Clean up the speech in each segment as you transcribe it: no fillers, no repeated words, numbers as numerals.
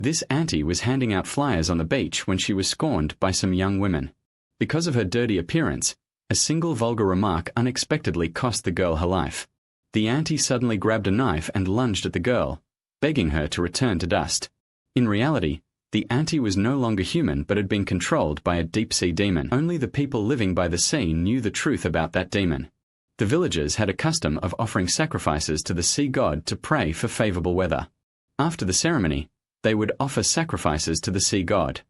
This auntie was handing out flyers on the beach when she was scorned by some young women. Because of her dirty appearance, a single vulgar remark unexpectedly cost the girl her life. The auntie suddenly grabbed a knife and lunged at the girl, begging her to return to dust. In reality, the auntie was no longer human but had been controlled by a deep-sea demon. Only the people living by the sea knew the truth about that demon. The villagers had a custom of offering sacrifices to the sea god to pray for favorable weather. After the ceremony, they would offer sacrifices to the sea god.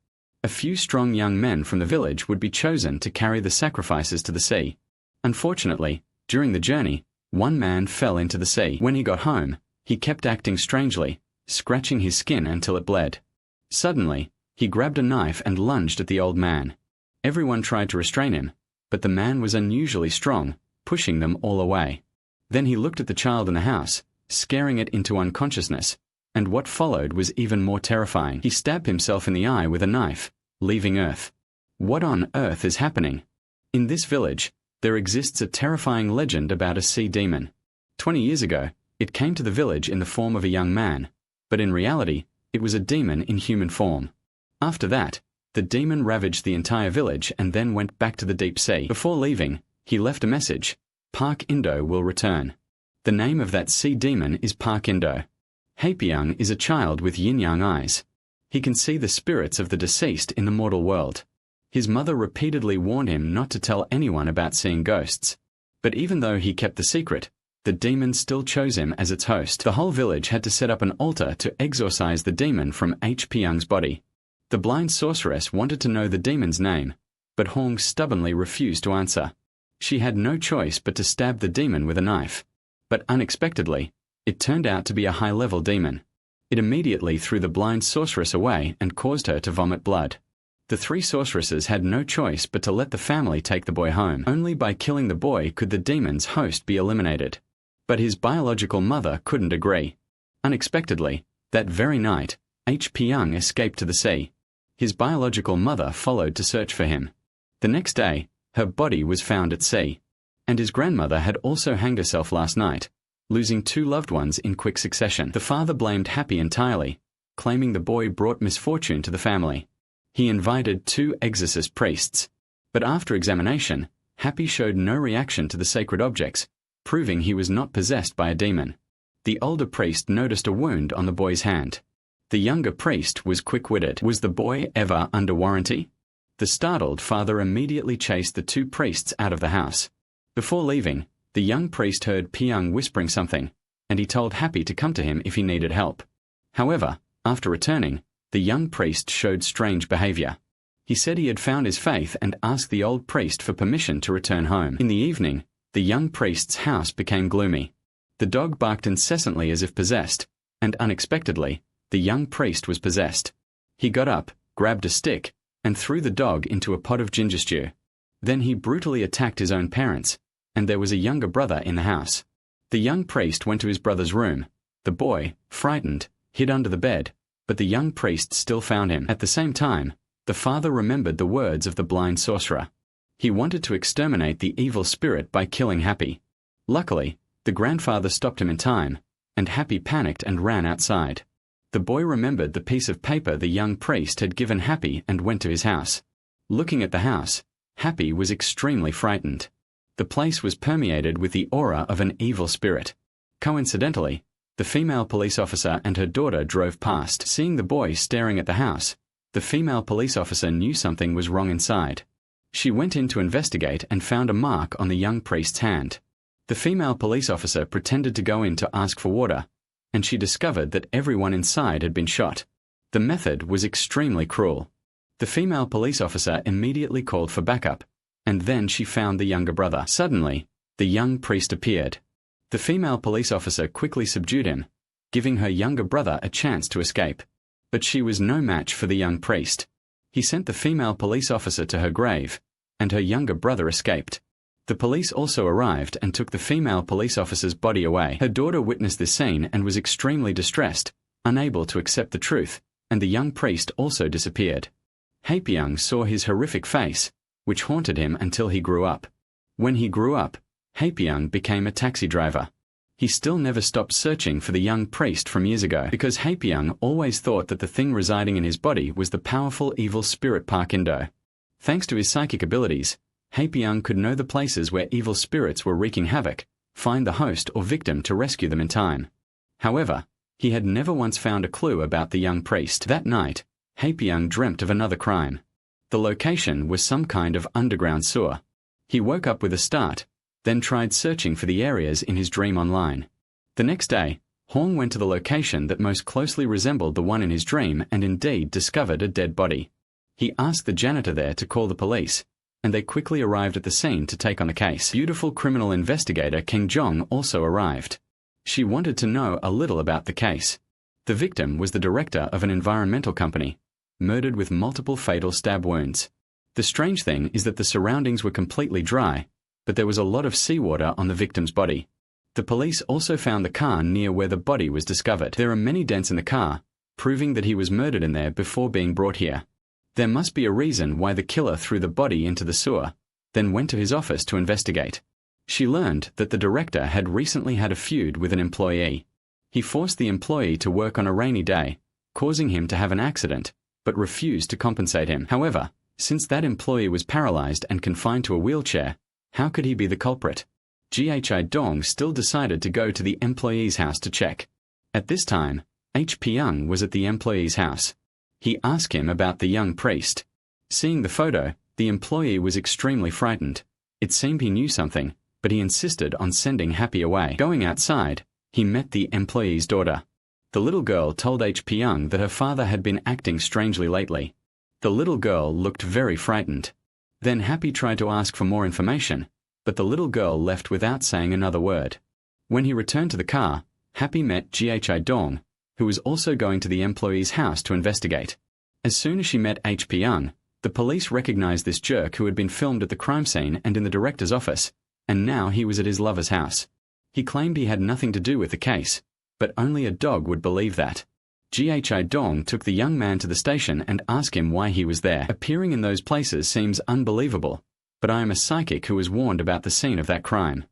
A few strong young men from the village would be chosen to carry the sacrifices to the sea. Unfortunately, during the journey, one man fell into the sea. When he got home, he kept acting strangely, scratching his skin until it bled. Suddenly, he grabbed a knife and lunged at the old man. Everyone tried to restrain him, but the man was unusually strong, pushing them all away. Then he looked at the child in the house, scaring it into unconsciousness, and what followed was even more terrifying. He stabbed himself in the eye with a knife, leaving Earth. What on earth is happening? In this village, there exists a terrifying legend about a sea demon. 20 years ago, it came to the village in the form of a young man, but in reality, it was a demon in human form. After that, the demon ravaged the entire village and then went back to the deep sea. Before leaving, he left a message: Park Indo will return. The name of that sea demon is Park Indo. Haepyeong is a child with yin-yang eyes. He can see the spirits of the deceased in the mortal world. His mother repeatedly warned him not to tell anyone about seeing ghosts. But even though he kept the secret, the demon still chose him as its host. The whole village had to set up an altar to exorcise the demon from Haepyeong's body. The blind sorceress wanted to know the demon's name, but Hong stubbornly refused to answer. She had no choice but to stab the demon with a knife. But unexpectedly, it turned out to be a high-level demon. It immediately threw the blind sorceress away and caused her to vomit blood. The three sorceresses had no choice but to let the family take the boy home. Only by killing the boy could the demon's host be eliminated. But his biological mother couldn't agree. Unexpectedly, that very night, Haepyeong escaped to the sea. His biological mother followed to search for him. The next day, her body was found at sea. And his grandmother had also hanged herself last night, losing two loved ones in quick succession. The father blamed Happy entirely, claiming the boy brought misfortune to the family. He invited 2 exorcist priests. But after examination, Happy showed no reaction to the sacred objects, proving he was not possessed by a demon. The older priest noticed a wound on the boy's hand. The younger priest was quick-witted. Was the boy ever under warranty? The startled father immediately chased the 2 priests out of the house. Before leaving, the young priest heard Pyong whispering something, and he told Happy to come to him if he needed help. However, after returning, the young priest showed strange behavior. He said he had found his faith and asked the old priest for permission to return home. In the evening, the young priest's house became gloomy. The dog barked incessantly as if possessed, and unexpectedly, the young priest was possessed. He got up, grabbed a stick, and threw the dog into a pot of ginger stew. Then he brutally attacked his own parents, and there was a younger brother in the house. The young priest went to his brother's room. The boy, frightened, hid under the bed, but the young priest still found him. At the same time, the father remembered the words of the blind sorcerer. He wanted to exterminate the evil spirit by killing Happy. Luckily, the grandfather stopped him in time, and Happy panicked and ran outside. The boy remembered the piece of paper the young priest had given Happy and went to his house. Looking at the house, Happy was extremely frightened. The place was permeated with the aura of an evil spirit. Coincidentally, the female police officer and her daughter drove past. Seeing the boy staring at the house, the female police officer knew something was wrong inside. She went in to investigate and found a mark on the young priest's hand. The female police officer pretended to go in to ask for water, and she discovered that everyone inside had been shot. The method was extremely cruel. The female police officer immediately called for backup, and then she found the younger brother. Suddenly, the young priest appeared. The female police officer quickly subdued him, giving her younger brother a chance to escape. But she was no match for the young priest. He sent the female police officer to her grave, and her younger brother escaped. The police also arrived and took the female police officer's body away. Her daughter witnessed this scene and was extremely distressed, unable to accept the truth, and the young priest also disappeared. Haepyeong saw his horrific face, which haunted him until he grew up. When he grew up, Haepyeong became a taxi driver. He still never stopped searching for the young priest from years ago, because Haepyeong always thought that the thing residing in his body was the powerful evil spirit Park Indo. Thanks to his psychic abilities, Haepyeong could know the places where evil spirits were wreaking havoc, find the host or victim to rescue them in time. However, he had never once found a clue about the young priest. That night, Haepyeong dreamt of another crime. The location was some kind of underground sewer. He woke up with a start, then tried searching for the areas in his dream online. The next day, Hong went to the location that most closely resembled the one in his dream and indeed discovered a dead body. He asked the janitor there to call the police, and they quickly arrived at the scene to take on the case. Beautiful criminal investigator King Jong also arrived. She wanted to know a little about the case. The victim was the director of an environmental company, murdered with multiple fatal stab wounds. The strange thing is that the surroundings were completely dry, but there was a lot of seawater on the victim's body. The police also found the car near where the body was discovered. There are many dents in the car, proving that he was murdered in there before being brought here. There must be a reason why the killer threw the body into the sewer, then went to his office to investigate. She learned that the director had recently had a feud with an employee. He forced the employee to work on a rainy day, causing him to have an accident, but refused to compensate him. However, since that employee was paralyzed and confined to a wheelchair, how could he be the culprit? Ghi Dong still decided to go to the employee's house to check. At this time, Pyong was at the employee's house. He asked him about the young priest. Seeing the photo, the employee was extremely frightened. It seemed he knew something, but he insisted on sending Happy away. Going outside, he met the employee's daughter. The little girl told Pyong that her father had been acting strangely lately. The little girl looked very frightened. Then Happy tried to ask for more information, but the little girl left without saying another word. When he returned to the car, Happy met Ghi Dong, who was also going to the employee's house to investigate. As soon as she met Pyong, the police recognized this jerk who had been filmed at the crime scene and in the director's office, and now he was at his lover's house. He claimed he had nothing to do with the case, but only a dog would believe that. Ghi Dong took the young man to the station and asked him why he was there. Appearing in those places seems unbelievable, but I am a psychic who was warned about the scene of that crime.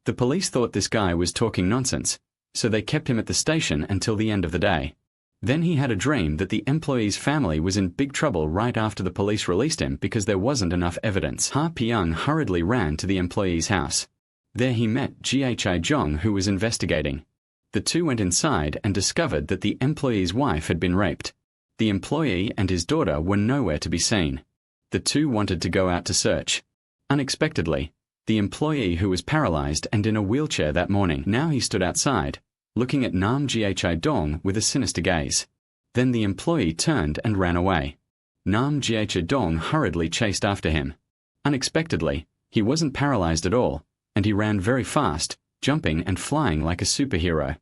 The police thought this guy was talking nonsense, so they kept him at the station until the end of the day. Then he had a dream that the employee's family was in big trouble right after the police released him because there wasn't enough evidence. Pyong hurriedly ran to the employee's house. There he met Ghi Jong, who was investigating. The two went inside and discovered that the employee's wife had been raped. The employee and his daughter were nowhere to be seen. The two wanted to go out to search. Unexpectedly, the employee who was paralyzed and in a wheelchair that morning, now he stood outside, looking at Nam Ghi Dong with a sinister gaze. Then the employee turned and ran away. Nam Ghi Dong hurriedly chased after him. Unexpectedly, he wasn't paralyzed at all, and he ran very fast, jumping and flying like a superhero.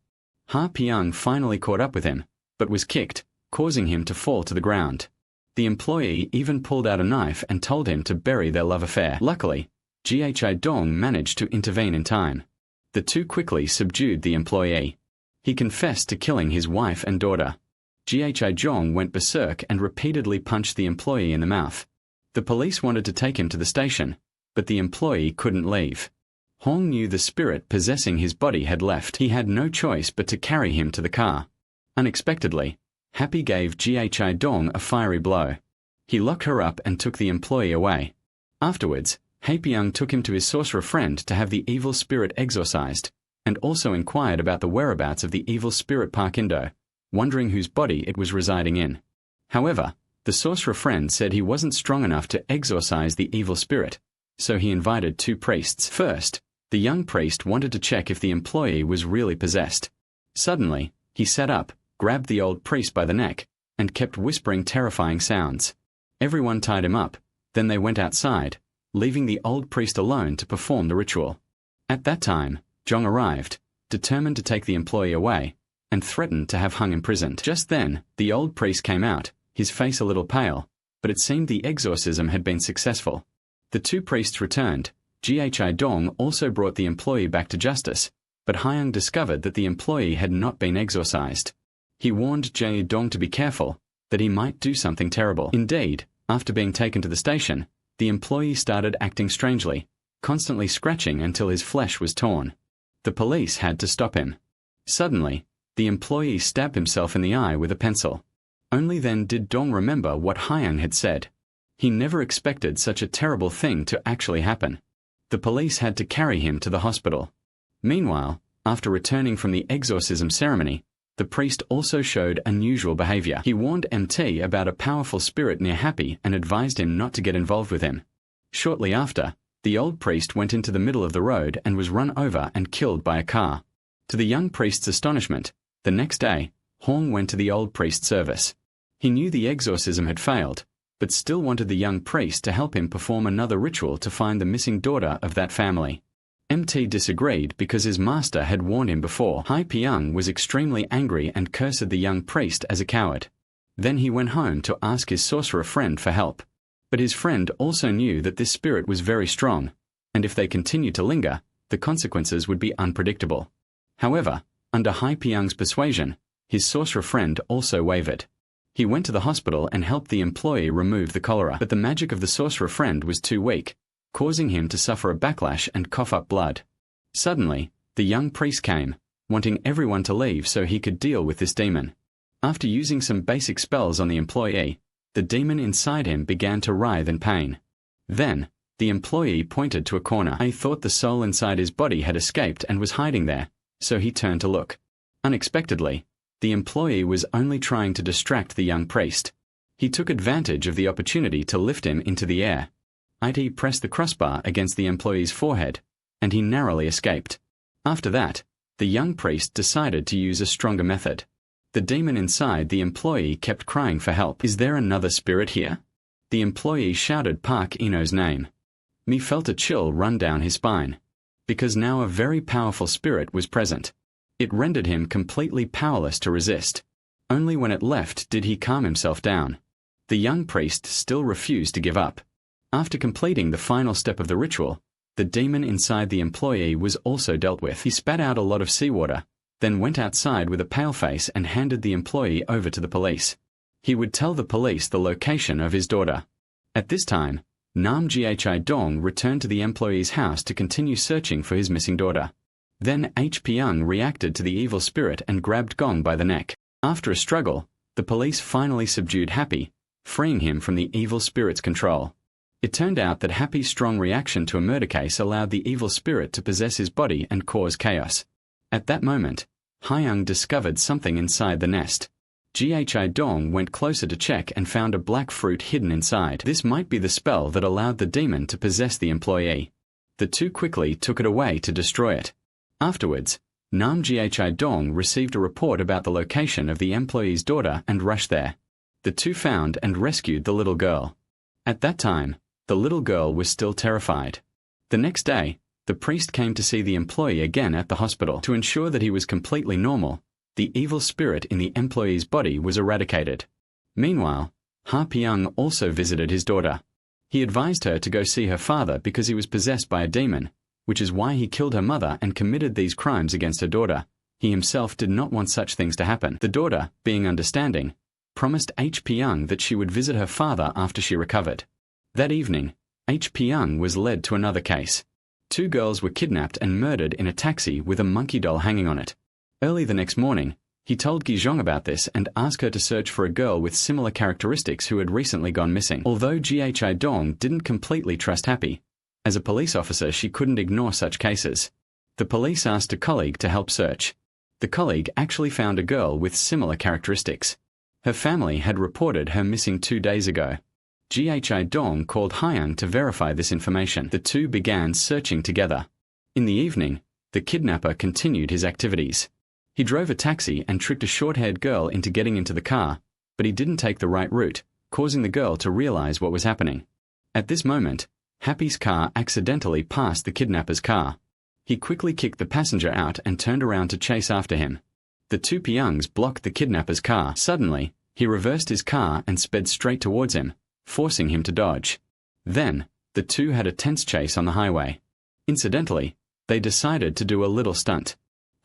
Pyong finally caught up with him, but was kicked, causing him to fall to the ground. The employee even pulled out a knife and told him to bury their love affair. Luckily, Ghi Dong managed to intervene in time. The two quickly subdued the employee. He confessed to killing his wife and daughter. Ghi Dong went berserk and repeatedly punched the employee in the mouth. The police wanted to take him to the station, but the employee couldn't leave. Hong knew the spirit possessing his body had left. He had no choice but to carry him to the car. Unexpectedly, Happy gave Ghi Dong a fiery blow. He locked her up and took the employee away. Afterwards, Haepyeong took him to his sorcerer friend to have the evil spirit exorcised, and also inquired about the whereabouts of the evil spirit Park Indo, wondering whose body it was residing in. However, the sorcerer friend said he wasn't strong enough to exorcise the evil spirit, so he invited two priests. First, the young priest wanted to check if the employee was really possessed. Suddenly, he sat up, grabbed the old priest by the neck, and kept whispering terrifying sounds. Everyone tied him up, then they went outside, leaving the old priest alone to perform the ritual. At that time, Jong arrived, determined to take the employee away, and threatened to have Hung imprisoned. Just then, the old priest came out, his face a little pale, but it seemed the exorcism had been successful. The two priests returned. Ghi Dong also brought the employee back to justice, but Hyung discovered that the employee had not been exorcised. He warned Ghi Dong to be careful, that he might do something terrible. Indeed, after being taken to the station, the employee started acting strangely, constantly scratching until his flesh was torn. The police had to stop him. Suddenly, the employee stabbed himself in the eye with a pencil. Only then did Dong remember what Hyung had said. He never expected such a terrible thing to actually happen. The police had to carry him to the hospital. Meanwhile, after returning from the exorcism ceremony, the priest also showed unusual behavior. He warned MT about a powerful spirit near Happy and advised him not to get involved with him. Shortly after, the old priest went into the middle of the road and was run over and killed by a car. To the young priest's astonishment, the next day, Hong went to the old priest's service. He knew the exorcism had failed, but still wanted the young priest to help him perform another ritual to find the missing daughter of that family. MT disagreed because his master had warned him before. Hai Piang was extremely angry and cursed the young priest as a coward. Then he went home to ask his sorcerer friend for help. But his friend also knew that this spirit was very strong, and if they continued to linger, the consequences would be unpredictable. However, under Hai Piang's persuasion, his sorcerer friend also wavered. He went to the hospital and helped the employee remove the cholera, but the magic of the sorcerer friend was too weak, causing him to suffer a backlash and cough up blood. Suddenly, the young priest came, wanting everyone to leave so he could deal with this demon. After using some basic spells on the employee, the demon inside him began to writhe in pain. Then, the employee pointed to a corner. He thought the soul inside his body had escaped and was hiding there, so he turned to look. Unexpectedly, the employee was only trying to distract the young priest. He took advantage of the opportunity to lift him into the air. It pressed the crossbar against the employee's forehead, and he narrowly escaped. After that, the young priest decided to use a stronger method. The demon inside the employee kept crying for help. "Is there another spirit here?" The employee shouted Park Eno's name. Me felt a chill run down his spine. Because now a very powerful spirit was present. It rendered him completely powerless to resist. Only when it left did he calm himself down. The young priest still refused to give up. After completing the final step of the ritual, the demon inside the employee was also dealt with. He spat out a lot of seawater, then went outside with a pale face and handed the employee over to the police. He would tell the police the location of his daughter. At this time, Nam Ghi Dong returned to the employee's house to continue searching for his missing daughter. Then H. Piang reacted to the evil spirit and grabbed Gong by the neck. After a struggle, the police finally subdued Happy, freeing him from the evil spirit's control. It turned out that Happy's strong reaction to a murder case allowed the evil spirit to possess his body and cause chaos. At that moment, Hyung discovered something inside the nest. Ghi Dong went closer to check and found a black fruit hidden inside. This might be the spell that allowed the demon to possess the employee. The two quickly took it away to destroy it. Afterwards, Nam Ghi Dong received a report about the location of the employee's daughter and rushed there. The two found and rescued the little girl. At that time, the little girl was still terrified. The next day, the priest came to see the employee again at the hospital. To ensure that he was completely normal, the evil spirit in the employee's body was eradicated. Meanwhile, Ha Piang also visited his daughter. He advised her to go see her father because he was possessed by a demon, which is why he killed her mother and committed these crimes against her daughter. He himself did not want such things to happen. The daughter, being understanding, promised H. Piang that she would visit her father after she recovered. That evening, H. Piang was led to another case. Two girls were kidnapped and murdered in a taxi with a monkey doll hanging on it. Early the next morning, he told Gizhong about this and asked her to search for a girl with similar characteristics who had recently gone missing. Although Ghi Dong didn't completely trust Happy, as a police officer she couldn't ignore such cases. The police asked a colleague to help search. The colleague actually found a girl with similar characteristics. Her family had reported her missing 2 days ago. Ghi Dong called Hyung to verify this information. The two began searching together. In the evening, the kidnapper continued his activities. He drove a taxi and tricked a short-haired girl into getting into the car, but he didn't take the right route, causing the girl to realize what was happening. At this moment, Happy's car accidentally passed the kidnapper's car. He quickly kicked the passenger out and turned around to chase after him. The two Piangs blocked the kidnapper's car. Suddenly, he reversed his car and sped straight towards him, forcing him to dodge. Then, the two had a tense chase on the highway. Incidentally, they decided to do a little stunt.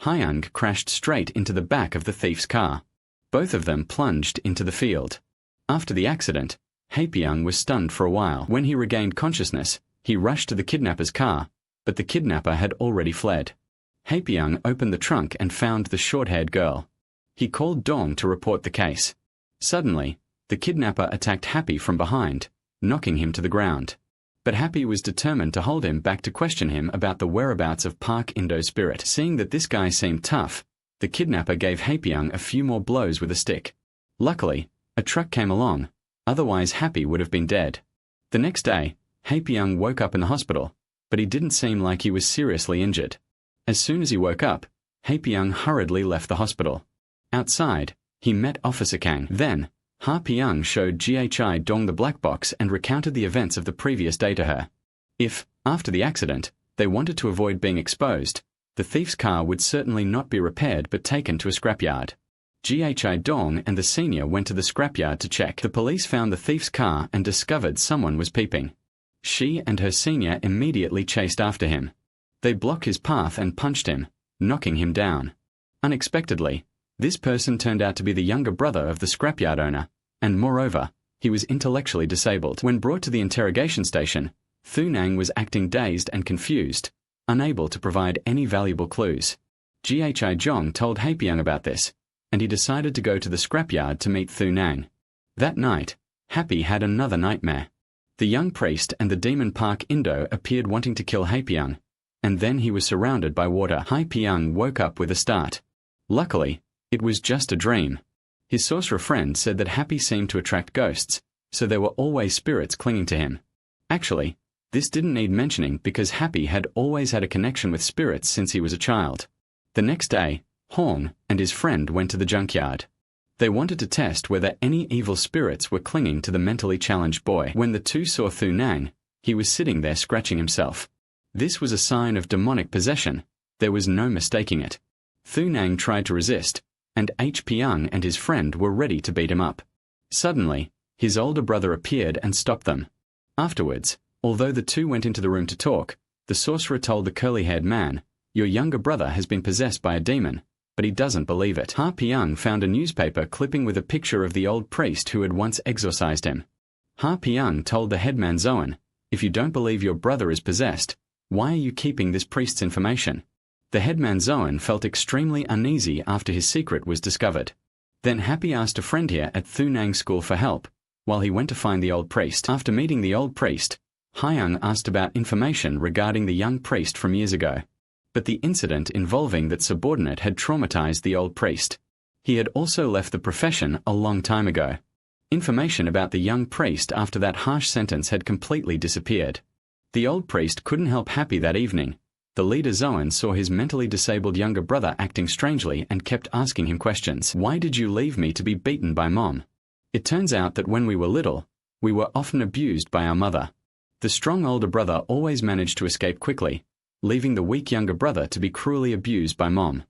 Hyung crashed straight into the back of the thief's car. Both of them plunged into the field. After the accident, Haepyeong was stunned for a while. When he regained consciousness, he rushed to the kidnapper's car, but the kidnapper had already fled. Haepyeong opened the trunk and found the short-haired girl. He called Dong to report the case. Suddenly, the kidnapper attacked Happy from behind, knocking him to the ground. But Happy was determined to hold him back to question him about the whereabouts of Park Indo Spirit. Seeing that this guy seemed tough, the kidnapper gave Haepyeong a few more blows with a stick. Luckily, a truck came along, otherwise Happy would have been dead. The next day, Haepyeong woke up in the hospital, but he didn't seem like he was seriously injured. As soon as he woke up, Haepyeong hurriedly left the hospital. Outside, he met Officer Kang. Then, Haepyeong showed GHI Dong the black box and recounted the events of the previous day to her. If, after the accident, they wanted to avoid being exposed, the thief's car would certainly not be repaired but taken to a scrapyard. GHI Dong and the senior went to the scrapyard to check. The police found the thief's car and discovered someone was peeping. She and her senior immediately chased after him. They blocked his path and punched him, knocking him down. Unexpectedly, this person turned out to be the younger brother of the scrapyard owner, and moreover, he was intellectually disabled. When brought to the interrogation station, Thu Nang was acting dazed and confused, unable to provide any valuable clues. GHI Jong told Haepyeong about this, and he decided to go to the scrapyard to meet Thu Nang. That night, Happy had another nightmare. The young priest and the demon Park Indo appeared wanting to kill Haepyeong, and then he was surrounded by water. Haepyeong woke up with a start. Luckily, it was just a dream. His sorcerer friend said that Happy seemed to attract ghosts, so there were always spirits clinging to him. Actually, this didn't need mentioning because Happy had always had a connection with spirits since he was a child. The next day, Hong and his friend went to the junkyard. They wanted to test whether any evil spirits were clinging to the mentally challenged boy. When the two saw Thu Nang, he was sitting there scratching himself. This was a sign of demonic possession. There was no mistaking it. Thu Nang tried to resist, and Haepyeong and his friend were ready to beat him up. Suddenly, his older brother appeared and stopped them. Afterwards, although the two went into the room to talk, the sorcerer told the curly-haired man, "Your younger brother has been possessed by a demon, but he doesn't believe it." Haepyeong found a newspaper clipping with a picture of the old priest who had once exorcised him. Haepyeong told the headman Zoan, "If you don't believe your brother is possessed, why are you keeping this priest's information?" The headman Zoan felt extremely uneasy after his secret was discovered. Then Happy asked a friend here at Thu Nang School for help, while he went to find the old priest. After meeting the old priest, Hyung asked about information regarding the young priest from years ago. But the incident involving that subordinate had traumatized the old priest. He had also left the profession a long time ago. Information about the young priest after that harsh sentence had completely disappeared. The old priest couldn't help Happy that evening. The leader Zoan saw his mentally disabled younger brother acting strangely and kept asking him questions. "Why did you leave me to be beaten by Mom?" It turns out that when we were little, we were often abused by our mother. The strong older brother always managed to escape quickly, leaving the weak younger brother to be cruelly abused by Mom.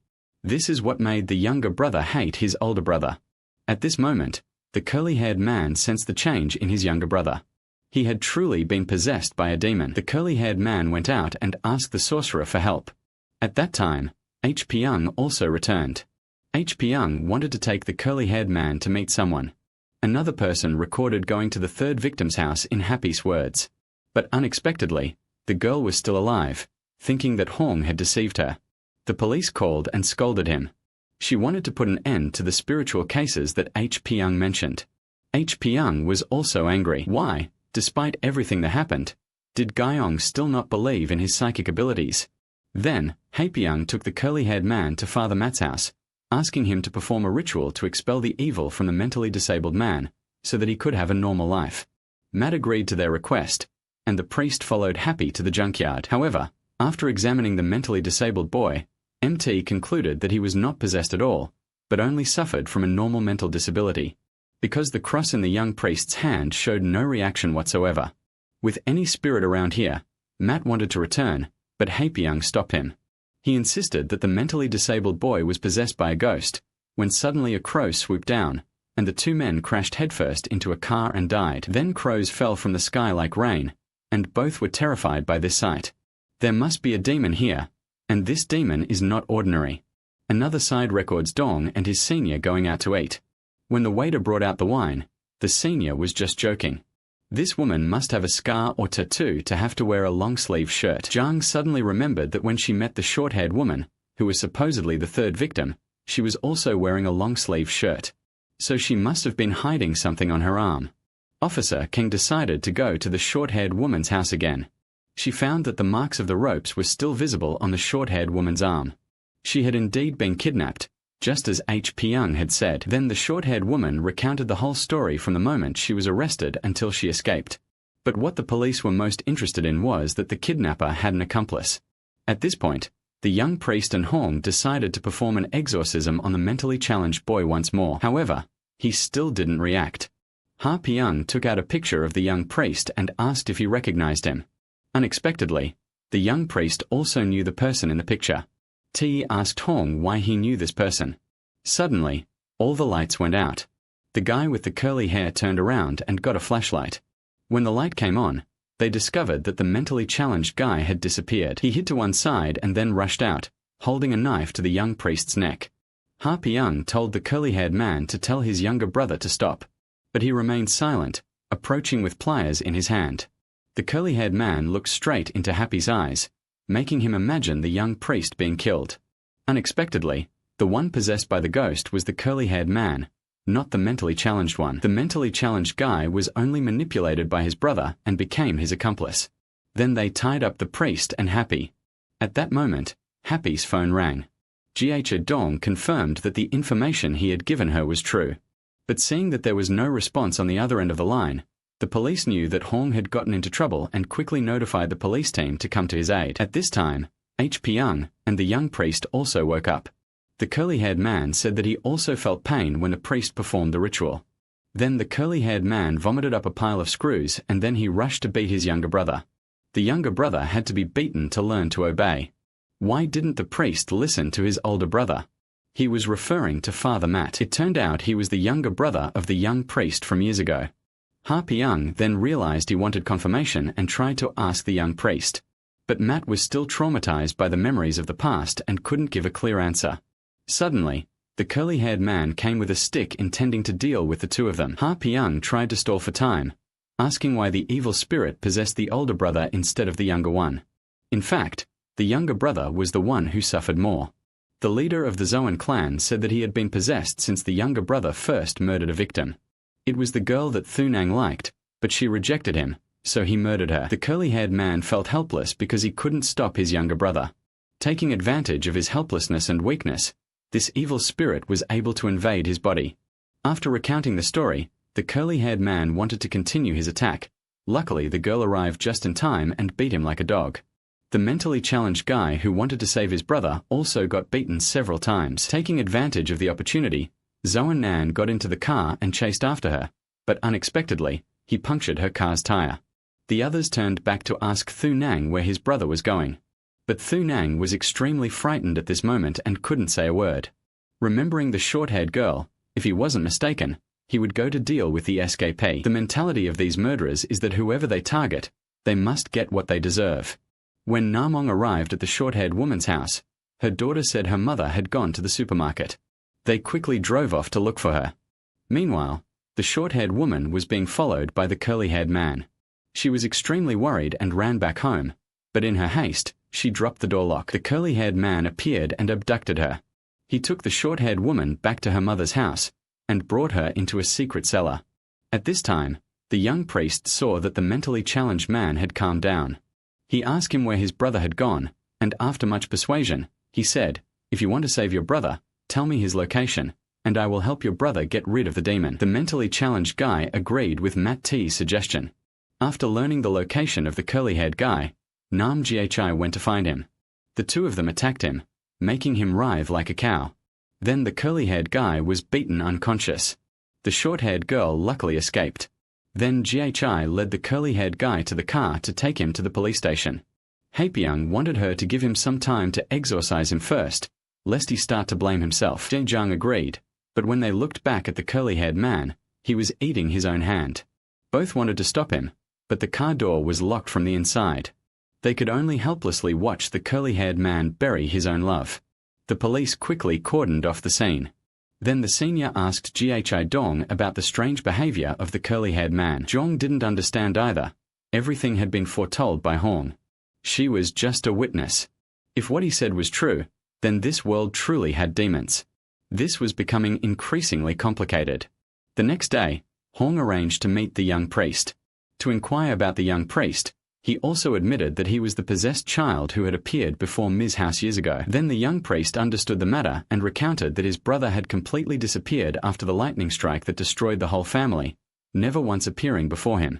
This is what made the younger brother hate his older brother. At this moment, the curly-haired man sensed the change in his younger brother. He had truly been possessed by a demon. The curly-haired man went out and asked the sorcerer for help. At that time, Haepyeong also returned. Haepyeong wanted to take the curly-haired man to meet someone. Another person recorded going to the third victim's house in Happy's words. But unexpectedly, the girl was still alive, thinking that Hong had deceived her. The police called and scolded him. She wanted to put an end to the spiritual cases that Haepyeong mentioned. Haepyeong was also angry. Why, despite everything that happened, did Gyeong still not believe in his psychic abilities? Then, Haepyeong took the curly-haired man to Father Matt's house, asking him to perform a ritual to expel the evil from the mentally disabled man, so that he could have a normal life. Matt agreed to their request, and the priest followed Happy to the junkyard. However, after examining the mentally disabled boy, MT concluded that he was not possessed at all, but only suffered from a normal mental disability, because the cross in the young priest's hand showed no reaction whatsoever. With any spirit around here, Matt wanted to return, but Haepyeong stopped him. He insisted that the mentally disabled boy was possessed by a ghost, when suddenly a crow swooped down, and the two men crashed headfirst into a car and died. Then crows fell from the sky like rain, and both were terrified by this sight. There must be a demon here, and this demon is not ordinary. Another side records Dong and his senior going out to eat. When the waiter brought out the wine, the senior was just joking. This woman must have a scar or tattoo to have to wear a long-sleeve shirt. Jang suddenly remembered that when she met the short-haired woman, who was supposedly the third victim, she was also wearing a long-sleeve shirt. So she must have been hiding something on her arm. Officer King decided to go to the short-haired woman's house again. She found that the marks of the ropes were still visible on the short-haired woman's arm. She had indeed been kidnapped, just as H. Pyong had said. Then the short-haired woman recounted the whole story from the moment she was arrested until she escaped. But what the police were most interested in was that the kidnapper had an accomplice. At this point, the young priest and Hong decided to perform an exorcism on the mentally challenged boy once more. However, he still didn't react. Ha Pyong took out a picture of the young priest and asked if he recognized him. Unexpectedly, the young priest also knew the person in the picture. T asked Hong why he knew this person. Suddenly, all the lights went out. The guy with the curly hair turned around and got a flashlight. When the light came on, they discovered that the mentally challenged guy had disappeared. He hid to one side and then rushed out, holding a knife to the young priest's neck. Ha Pyong told the curly-haired man to tell his younger brother to stop, but he remained silent, approaching with pliers in his hand. The curly-haired man looked straight into Happy's eyes, making him imagine the young priest being killed. Unexpectedly, the one possessed by the ghost was the curly-haired man, not the mentally challenged one. The mentally challenged guy was only manipulated by his brother and became his accomplice. Then they tied up the priest and Happy. At that moment, Happy's phone rang. Gh Dong confirmed that the information he had given her was true. But seeing that there was no response on the other end of the line, the police knew that Hong had gotten into trouble and quickly notified the police team to come to his aid. At this time, H. Pyong and the young priest also woke up. The curly-haired man said that he also felt pain when the priest performed the ritual. Then the curly-haired man vomited up a pile of screws and then he rushed to beat his younger brother. The younger brother had to be beaten to learn to obey. Why didn't the priest listen to his older brother? He was referring to Father Matt. It turned out he was the younger brother of the young priest from years ago. Ha Pyong then realized he wanted confirmation and tried to ask the young priest. But Matt was still traumatized by the memories of the past and couldn't give a clear answer. Suddenly, the curly-haired man came with a stick intending to deal with the two of them. Ha Pyong tried to stall for time, asking why the evil spirit possessed the older brother instead of the younger one. In fact, the younger brother was the one who suffered more. The leader of the Zoan clan said that he had been possessed since the younger brother first murdered a victim. It was the girl that Thu Nang liked, but she rejected him, so he murdered her. The curly-haired man felt helpless because he couldn't stop his younger brother. Taking advantage of his helplessness and weakness, this evil spirit was able to invade his body. After recounting the story, the curly-haired man wanted to continue his attack. Luckily, the girl arrived just in time and beat him like a dog. The mentally challenged guy who wanted to save his brother also got beaten several times. Taking advantage of the opportunity, Zoan Nan got into the car and chased after her, but unexpectedly, he punctured her car's tire. The others turned back to ask Thu Nang where his brother was going. But Thu Nang was extremely frightened at this moment and couldn't say a word. Remembering the short-haired girl, if he wasn't mistaken, he would go to deal with the escapee. The mentality of these murderers is that whoever they target, they must get what they deserve. When Namong arrived at the short-haired woman's house, her daughter said her mother had gone to the supermarket. They quickly drove off to look for her. Meanwhile, the short-haired woman was being followed by the curly-haired man. She was extremely worried and ran back home, but in her haste, she dropped the door lock. The curly-haired man appeared and abducted her. He took the short-haired woman back to her mother's house and brought her into a secret cellar. At this time, the young priest saw that the mentally challenged man had calmed down. He asked him where his brother had gone, and after much persuasion, he said, "If you want to save your brother, tell me his location, and I will help your brother get rid of the demon." The mentally challenged guy agreed with Matt T's suggestion. After learning the location of the curly-haired guy, Nam Ghi went to find him. The two of them attacked him, making him writhe like a cow. Then the curly-haired guy was beaten unconscious. The short-haired girl luckily escaped. Then Ghi led the curly-haired guy to the car to take him to the police station. Haepyeong wanted her to give him some time to exorcise him first, lest he start to blame himself. Jae-jung agreed, but when they looked back at the curly-haired man, he was eating his own hand. Both wanted to stop him, but the car door was locked from the inside. They could only helplessly watch the curly-haired man bury his own love. The police quickly cordoned off the scene. Then the senior asked Ghi Dong about the strange behavior of the curly-haired man. Jong didn't understand either. Everything had been foretold by Hong. She was just a witness. If what he said was true, then this world truly had demons. This was becoming increasingly complicated. The next day, Hong arranged to meet the young priest. To inquire about the young priest, he also admitted that he was the possessed child who had appeared before Ms. House years ago. Then the young priest understood the matter and recounted that his brother had completely disappeared after the lightning strike that destroyed the whole family, never once appearing before him.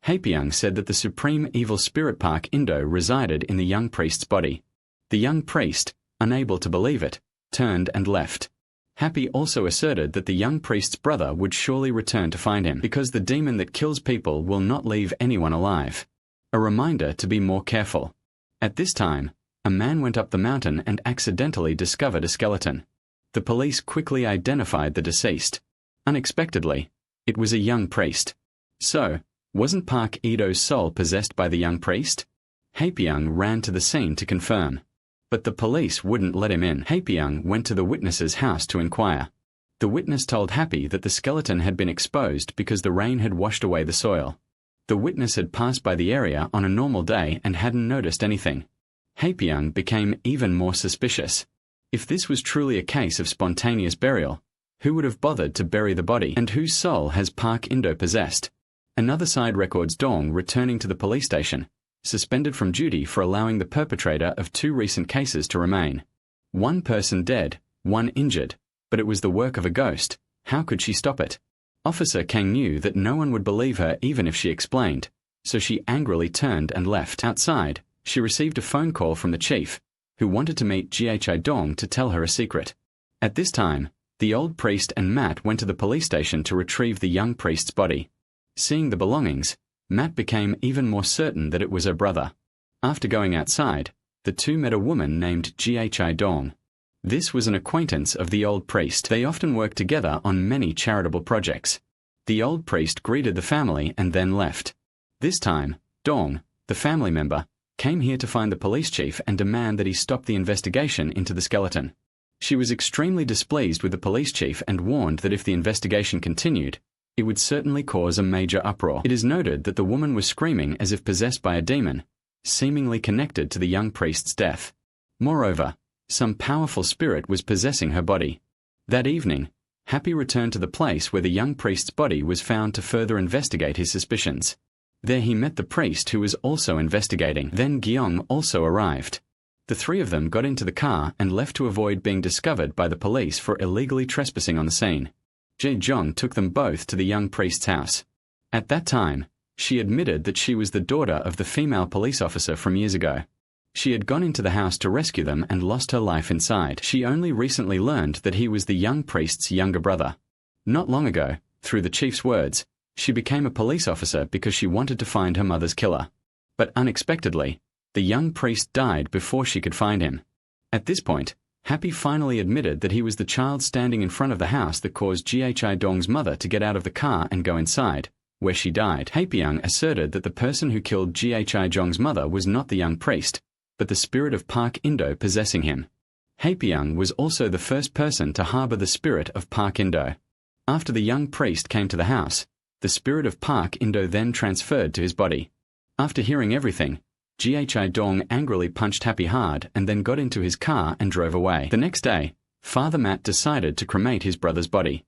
Haepyeong said that the supreme evil spirit Park Indo resided in the young priest's body. The young priest, unable to believe it, turned and left. Happy also asserted that the young priest's brother would surely return to find him, because the demon that kills people will not leave anyone alive. A reminder to be more careful. At this time, a man went up the mountain and accidentally discovered a skeleton. The police quickly identified the deceased. Unexpectedly, it was a young priest. So, wasn't Park Ido's soul possessed by the young priest? Haepyeong ran to the scene to confirm. But the police wouldn't let him in. Haepyeong went to the witness's house to inquire. The witness told Happy that the skeleton had been exposed because the rain had washed away the soil. The witness had passed by the area on a normal day and hadn't noticed anything. Haepyeong became even more suspicious. If this was truly a case of spontaneous burial, who would have bothered to bury the body, and whose soul has Park Indo possessed? Another side records Dong returning to the police station, suspended from duty for allowing the perpetrator of 2 recent cases to remain. 1 person dead, 1 injured, but it was the work of a ghost. How could she stop it? Officer Kang knew that no one would believe her even if she explained, so she angrily turned and left. Outside, she received a phone call from the chief, who wanted to meet Ghi Dong to tell her a secret. At this time, the old priest and Matt went to the police station to retrieve the young priest's body. Seeing the belongings, Matt became even more certain that it was her brother. After going outside, the two met a woman named Ghi Dong. This was an acquaintance of the old priest. They often worked together on many charitable projects. The old priest greeted the family and then left. This time, Dong, the family member, came here to find the police chief and demand that he stop the investigation into the skeleton. She was extremely displeased with the police chief and warned that if the investigation continued, it would certainly cause a major uproar. It is noted that the woman was screaming as if possessed by a demon, seemingly connected to the young priest's death. Moreover, some powerful spirit was possessing her body. That evening, Happy returned to the place where the young priest's body was found to further investigate his suspicions. There he met the priest who was also investigating. Then Gyeong also arrived. The 3 of them got into the car and left to avoid being discovered by the police for illegally trespassing on the scene. Jae-jong took them both to the young priest's house. At that time, she admitted that she was the daughter of the female police officer from years ago. She had gone into the house to rescue them and lost her life inside. She only recently learned that he was the young priest's younger brother. Not long ago, through the chief's words, she became a police officer because she wanted to find her mother's killer. But unexpectedly, the young priest died before she could find him. At this point, Happy finally admitted that he was the child standing in front of the house that caused Ghi Dong's mother to get out of the car and go inside, where she died. Haepyeong asserted that the person who killed Ghi Dong's mother was not the young priest, but the spirit of Park Indo possessing him. Haepyeong was also the first person to harbor the spirit of Park Indo. After the young priest came to the house, the spirit of Park Indo then transferred to his body. After hearing everything, Ghi Dong angrily punched Happy hard and then got into his car and drove away. The next day, Father Matt decided to cremate his brother's body.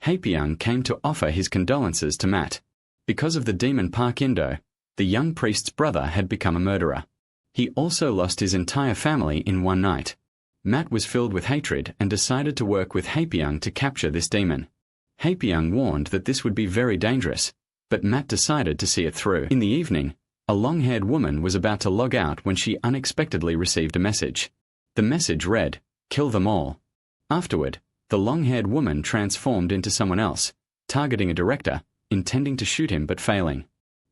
Haepyeong came to offer his condolences to Matt. Because of the demon Park Indo, the young priest's brother had become a murderer. He also lost his entire family in one night. Matt was filled with hatred and decided to work with Haepyeong to capture this demon. Haepyeong warned that this would be very dangerous, but Matt decided to see it through. In the evening, a long-haired woman was about to log out when she unexpectedly received a message. The message read, "Kill them all." Afterward, the long-haired woman transformed into someone else, targeting a director, intending to shoot him but failing.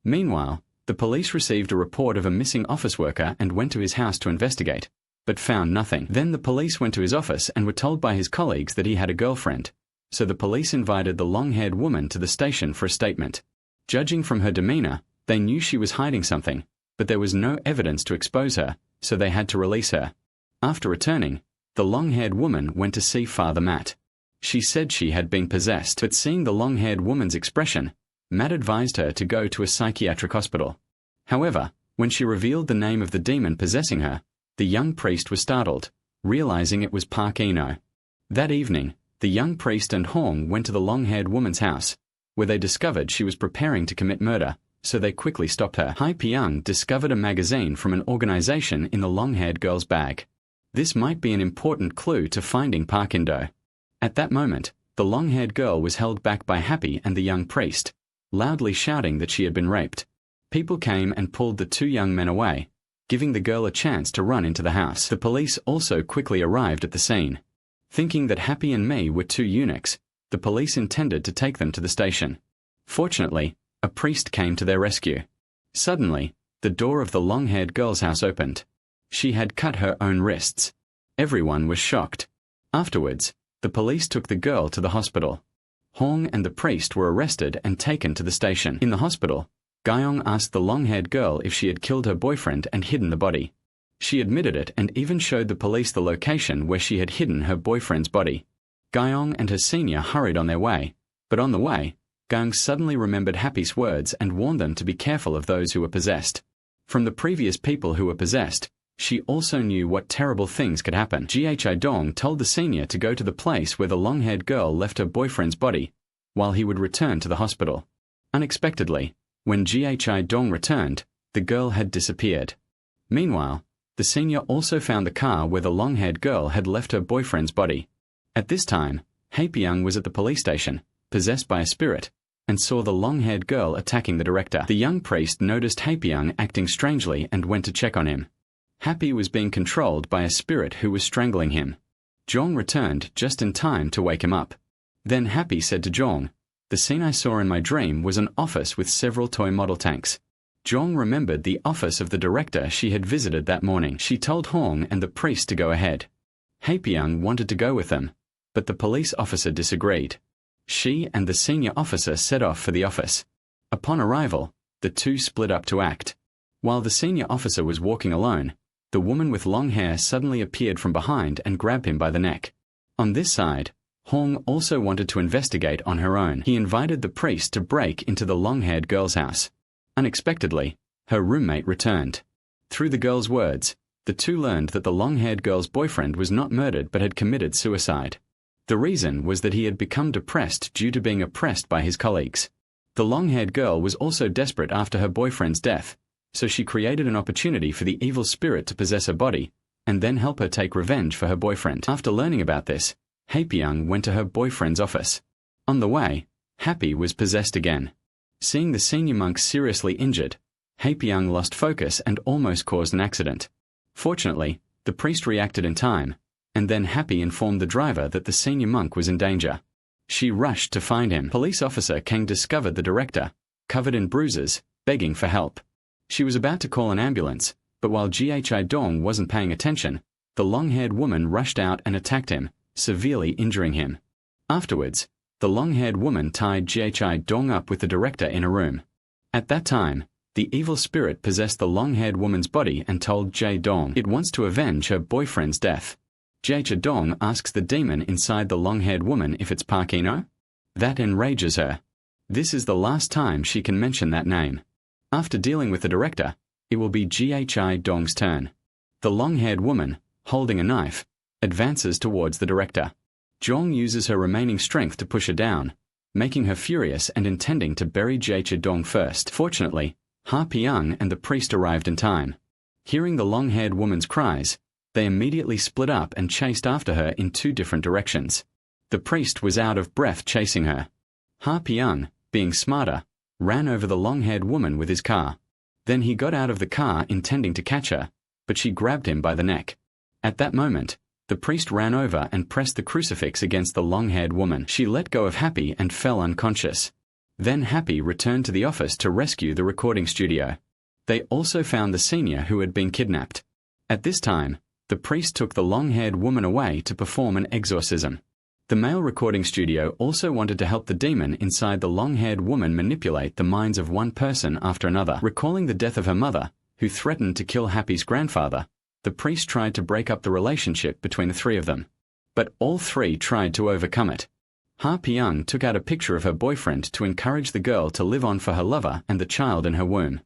Meanwhile, the police received a report of a missing office worker and went to his house to investigate, but found nothing. Then the police went to his office and were told by his colleagues that he had a girlfriend, so the police invited the long-haired woman to the station for a statement. Judging from her demeanor, they knew she was hiding something, but there was no evidence to expose her, so they had to release her. After returning, the long-haired woman went to see Father Matt. She said she had been possessed, but seeing the long-haired woman's expression, Matt advised her to go to a psychiatric hospital. However, when she revealed the name of the demon possessing her, the young priest was startled, realizing it was Park Eno. That evening, the young priest and Hong went to the long-haired woman's house, where they discovered she was preparing to commit murder, so they quickly stopped her. Hai Piang discovered a magazine from an organization in the long-haired girl's bag. This might be an important clue to finding Park Indo. At that moment, the long-haired girl was held back by Happy and the young priest, loudly shouting that she had been raped. People came and pulled the two young men away, giving the girl a chance to run into the house. The police also quickly arrived at the scene. Thinking that Happy and Me were two eunuchs, the police intended to take them to the station. Fortunately, a priest came to their rescue. Suddenly, the door of the long-haired girl's house opened. She had cut her own wrists. Everyone was shocked. Afterwards, the police took the girl to the hospital. Hong and the priest were arrested and taken to the station. In the hospital, Guyong asked the long-haired girl if she had killed her boyfriend and hidden the body. She admitted it and even showed the police the location where she had hidden her boyfriend's body. Guyong and her senior hurried on their way, but on the way, Guyong suddenly remembered Happy's words and warned them to be careful of those who were possessed. From the previous people who were possessed, she also knew what terrible things could happen. Ghi Dong told the senior to go to the place where the long-haired girl left her boyfriend's body, while he would return to the hospital. Unexpectedly, when Ghi Dong returned, the girl had disappeared. Meanwhile, the senior also found the car where the long-haired girl had left her boyfriend's body. At this time, Haipyeong was at the police station, possessed by a spirit, and saw the long-haired girl attacking the director. The young priest noticed Haipyeong acting strangely and went to check on him. Happy was being controlled by a spirit who was strangling him. Jong returned just in time to wake him up. Then Happy said to Jong, "The scene I saw in my dream was an office with several toy model tanks." Jong remembered the office of the director she had visited that morning. She told Hong and the priest to go ahead. Haipyeong wanted to go with them, but the police officer disagreed. She and the senior officer set off for the office. Upon arrival, the two split up to act. While the senior officer was walking alone, the woman with long hair suddenly appeared from behind and grabbed him by the neck. On this side, Hong also wanted to investigate on her own. He invited the priest to break into the long-haired girl's house. Unexpectedly, her roommate returned. Through the girl's words, the two learned that the long-haired girl's boyfriend was not murdered but had committed suicide. The reason was that he had become depressed due to being oppressed by his colleagues. The long-haired girl was also desperate after her boyfriend's death, so she created an opportunity for the evil spirit to possess her body, and then help her take revenge for her boyfriend. After learning about this, Haipyeong went to her boyfriend's office. On the way, Happy was possessed again. Seeing the senior monk seriously injured, Haipyeong lost focus and almost caused an accident. Fortunately, the priest reacted in time, and then Happy informed the driver that the senior monk was in danger. She rushed to find him. Police officer Kang discovered the director, covered in bruises, begging for help. She was about to call an ambulance, but while Ghi Dong wasn't paying attention, the long-haired woman rushed out and attacked him, severely injuring him. Afterwards, the long-haired woman tied Ghi Dong up with the director in a room. At that time, the evil spirit possessed the long-haired woman's body and told Jae Dong it wants to avenge her boyfriend's death. Jae Dong asks the demon inside the long-haired woman if it's Park Eno. That enrages her. This is the last time she can mention that name. After dealing with the director, it will be Ghi Dong's turn. The long-haired woman, holding a knife, advances towards the director. Jong uses her remaining strength to push her down, making her furious and intending to bury Ghi Dong first. Fortunately, Ha Piang and the priest arrived in time. Hearing the long-haired woman's cries, they immediately split up and chased after her in two different directions. The priest was out of breath chasing her. Ha Piang, being smarter, ran over the long-haired woman with his car. Then he got out of the car intending to catch her, but she grabbed him by the neck. At that moment, the priest ran over and pressed the crucifix against the long-haired woman. She let go of Happy and fell unconscious. Then Happy returned to the office to rescue the recording studio. They also found the senior who had been kidnapped. At this time, the priest took the long-haired woman away to perform an exorcism. The male recording studio also wanted to help the demon inside the long-haired woman manipulate the minds of one person after another. Recalling the death of her mother, who threatened to kill Happy's grandfather, the priest tried to break up the relationship between the three of them. But all three tried to overcome it. Ha Piang took out a picture of her boyfriend to encourage the girl to live on for her lover and the child in her womb.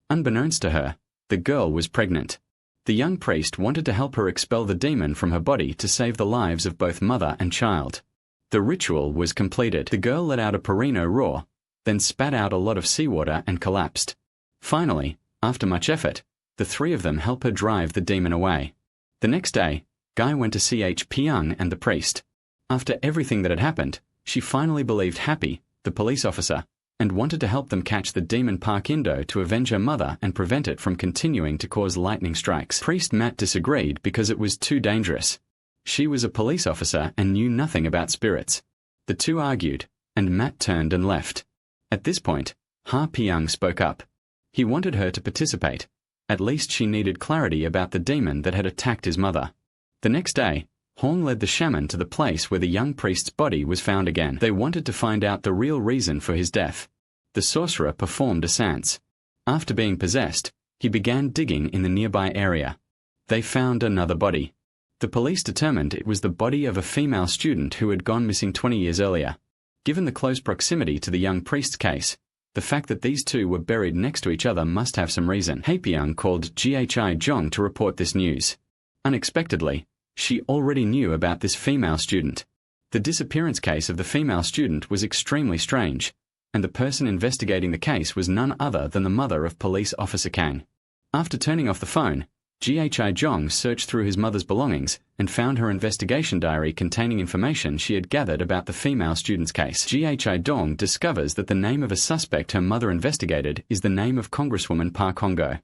Unbeknownst to her, the girl was pregnant. The young priest wanted to help her expel the demon from her body to save the lives of both mother and child. The ritual was completed. The girl let out a Perino roar, then spat out a lot of seawater and collapsed. Finally, after much effort, the three of them help her drive the demon away. The next day, Guy went to see Pyung and the priest. After everything that had happened, she finally believed Happy, the police officer, and wanted to help them catch the demon Park Indo to avenge her mother and prevent it from continuing to cause lightning strikes. Priest Matt disagreed because it was too dangerous. She was a police officer and knew nothing about spirits. The two argued, and Matt turned and left. At this point, Ha Pyung spoke up. He wanted her to participate. At least she needed clarity about the demon that had attacked his mother. The next day, Hong led the shaman to the place where the young priest's body was found again. They wanted to find out the real reason for his death. The sorcerer performed a seance. After being possessed, he began digging in the nearby area. They found another body. The police determined it was the body of a female student who had gone missing 20 years earlier. Given the close proximity to the young priest's case, the fact that these two were buried next to each other must have some reason. Haepyeong called Ghi Jong to report this news. Unexpectedly, she already knew about this female student. The disappearance case of the female student was extremely strange, and the person investigating the case was none other than the mother of Police Officer Kang. After turning off the phone, Ghi Jong searched through his mother's belongings and found her investigation diary containing information she had gathered about the female student's case. Ghi Dong discovers that the name of a suspect her mother investigated is the name of Congresswoman Park Hongo.